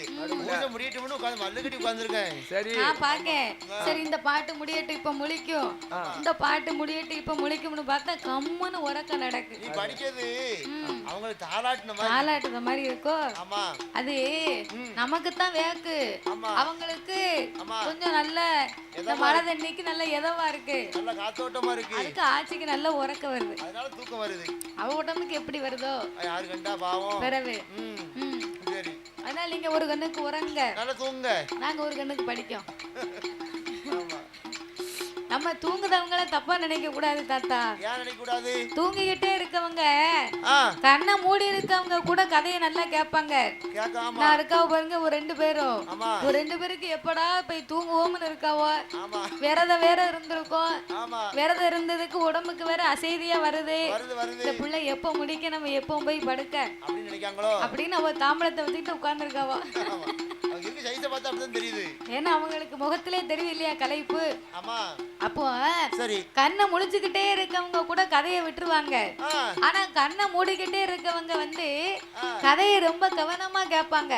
Speaker 2: பூஜை முடியட்டும்னு உட்கார்ந்து மல்லு கட்டி உட்கார்ந்திருக்கேன்.
Speaker 3: சரி
Speaker 1: நான் பாக்கேன். சரி இந்த பாட்டு முடியட்டு இப்ப முழிக்கும், இந்த பாட்டு முடியட்டு இப்ப முழிக்கும்னு பார்த்தா கம்மன்னு உறக்க நடக்கு.
Speaker 2: நீ படிக்கிறது அவங்களுக்கு தாலாட்டுன மாதிரி
Speaker 1: இருக்கோ?
Speaker 2: ஆமா.
Speaker 1: அது நமக்கு தான் வேக்கு, அவங்களுக்கு கொஞ்சம் நல்ல இந்த மழை தண்ணிக்கு நல்ல எதவா இருக்கு,
Speaker 2: நல்ல காத்தோட்டமா இருக்கு.
Speaker 1: அதுக்கு ஆட்சிக்கு நல்ல உறக்க வருது,
Speaker 2: அதனால தூக்கம் வருது.
Speaker 1: அவ உடம்புக்கு எப்படி வருதோ
Speaker 2: யாரு கண்டா பாவம்
Speaker 1: பிறவு.
Speaker 2: சரி,
Speaker 1: அதனால நீங்க ஒரு கண்ணுக்கு உறங்க,
Speaker 2: நல்லா தூங்க,
Speaker 1: நாங்க ஒரு கண்ணுக்கு படிக்கோம். நம்ம தூங்குதவங்கள தப்பா நினைக்க கூடாது தாத்தா.
Speaker 2: ஏன் நினைக்க கூடாது?
Speaker 1: தூங்கிக்கிட்டே இருக்கவங்க கண்ணை மூடி இருக்கவங்க கூட கதையை நல்லா கேட்பாங்க. நான் இருக்காவ பாருங்க ஒரு 2 பேரும், ஒரு 2 பேருக்கு எப்படா போய் தூங்குவோம்னு இருக்காவோ. விரதம் வேற இருந்திருக்கோம், விரதம் இருந்ததுக்கு உடம்புக்கு வேற அசைதியா வருது. இந்த பிள்ளை எப்ப முடிக்க நம்ம எப்ப போய் படுக்க அப்படின்னு அவ தாம்பளத்தை வச்சுக்கிட்டு உட்கார்ந்துருக்காவோ. ஏன்னா அவங்களுக்கு முகத்திலே தெரியும் இல்லையா களைப்பு. அப்போ கண்ணை முழிச்சுக்கிட்டே இருக்கவங்க கூட கதையை விட்டுருவாங்க. ஆனா கண்ணை மூடிக்கிட்டே இருக்கவங்க வந்து கதையை ரொம்ப கவனமா கேட்பாங்க.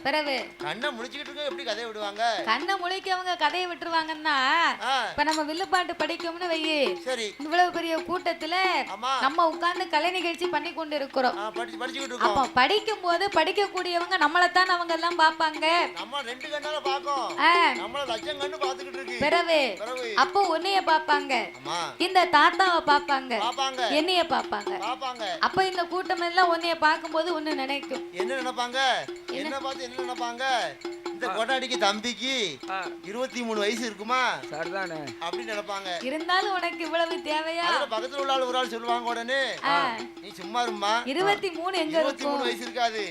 Speaker 1: பிறகு
Speaker 2: கண்ணை முழிச்சுக்கிட்டு எப்படி கதையை விடுவாங்க?
Speaker 1: கண்ணை முழிக்கவங்க கதையை விட்டுருவாங்கன்னா இப்ப நம்ம வில்லுப்பாட்டு படிக்கோம்னு வையி, இவ்வளவு பெரிய கூட்டத்துல நம்ம உட்கார்ந்து கலை நிகழ்ச்சி பண்ணி கொண்டு இருக்கிறோம். அப்ப படிக்கும் போது படிக்கக்கூடியவங்க நம்மளைத்தான் அவங்க எல்லாம் பாப்பாங்க. பிறகு அப்போ உன்னைய பாப்பாங்க, இந்த தாத்தாவை பாப்பாங்க, என்னைய பாப்பாங்க. அப்ப இந்த கூட்டம் எல்லாம் உன்னைய பார்க்கும் போது ஒண்ணு நினைக்கும்.
Speaker 2: என்ன நினைப்பாங்க? என்ன பார்த்து என்ன நினைப்பாங்க? இந்த கொண்டாடிக்கு தம்பிக்கு 23 வயசு இருக்குமா? சரிதானே அப்படி நினைப்பாங்க.
Speaker 1: இருந்தாலும் உனக்கு இவ்வளவு தேவையா?
Speaker 2: பக்கத்துல உள்ள ஒரு ஆள் சொல்லுவாங்க உடனே, நீ சும்மா இருமா,
Speaker 1: 23 எங்க இருக்கும்?
Speaker 2: 23 வயசு இருக்காது.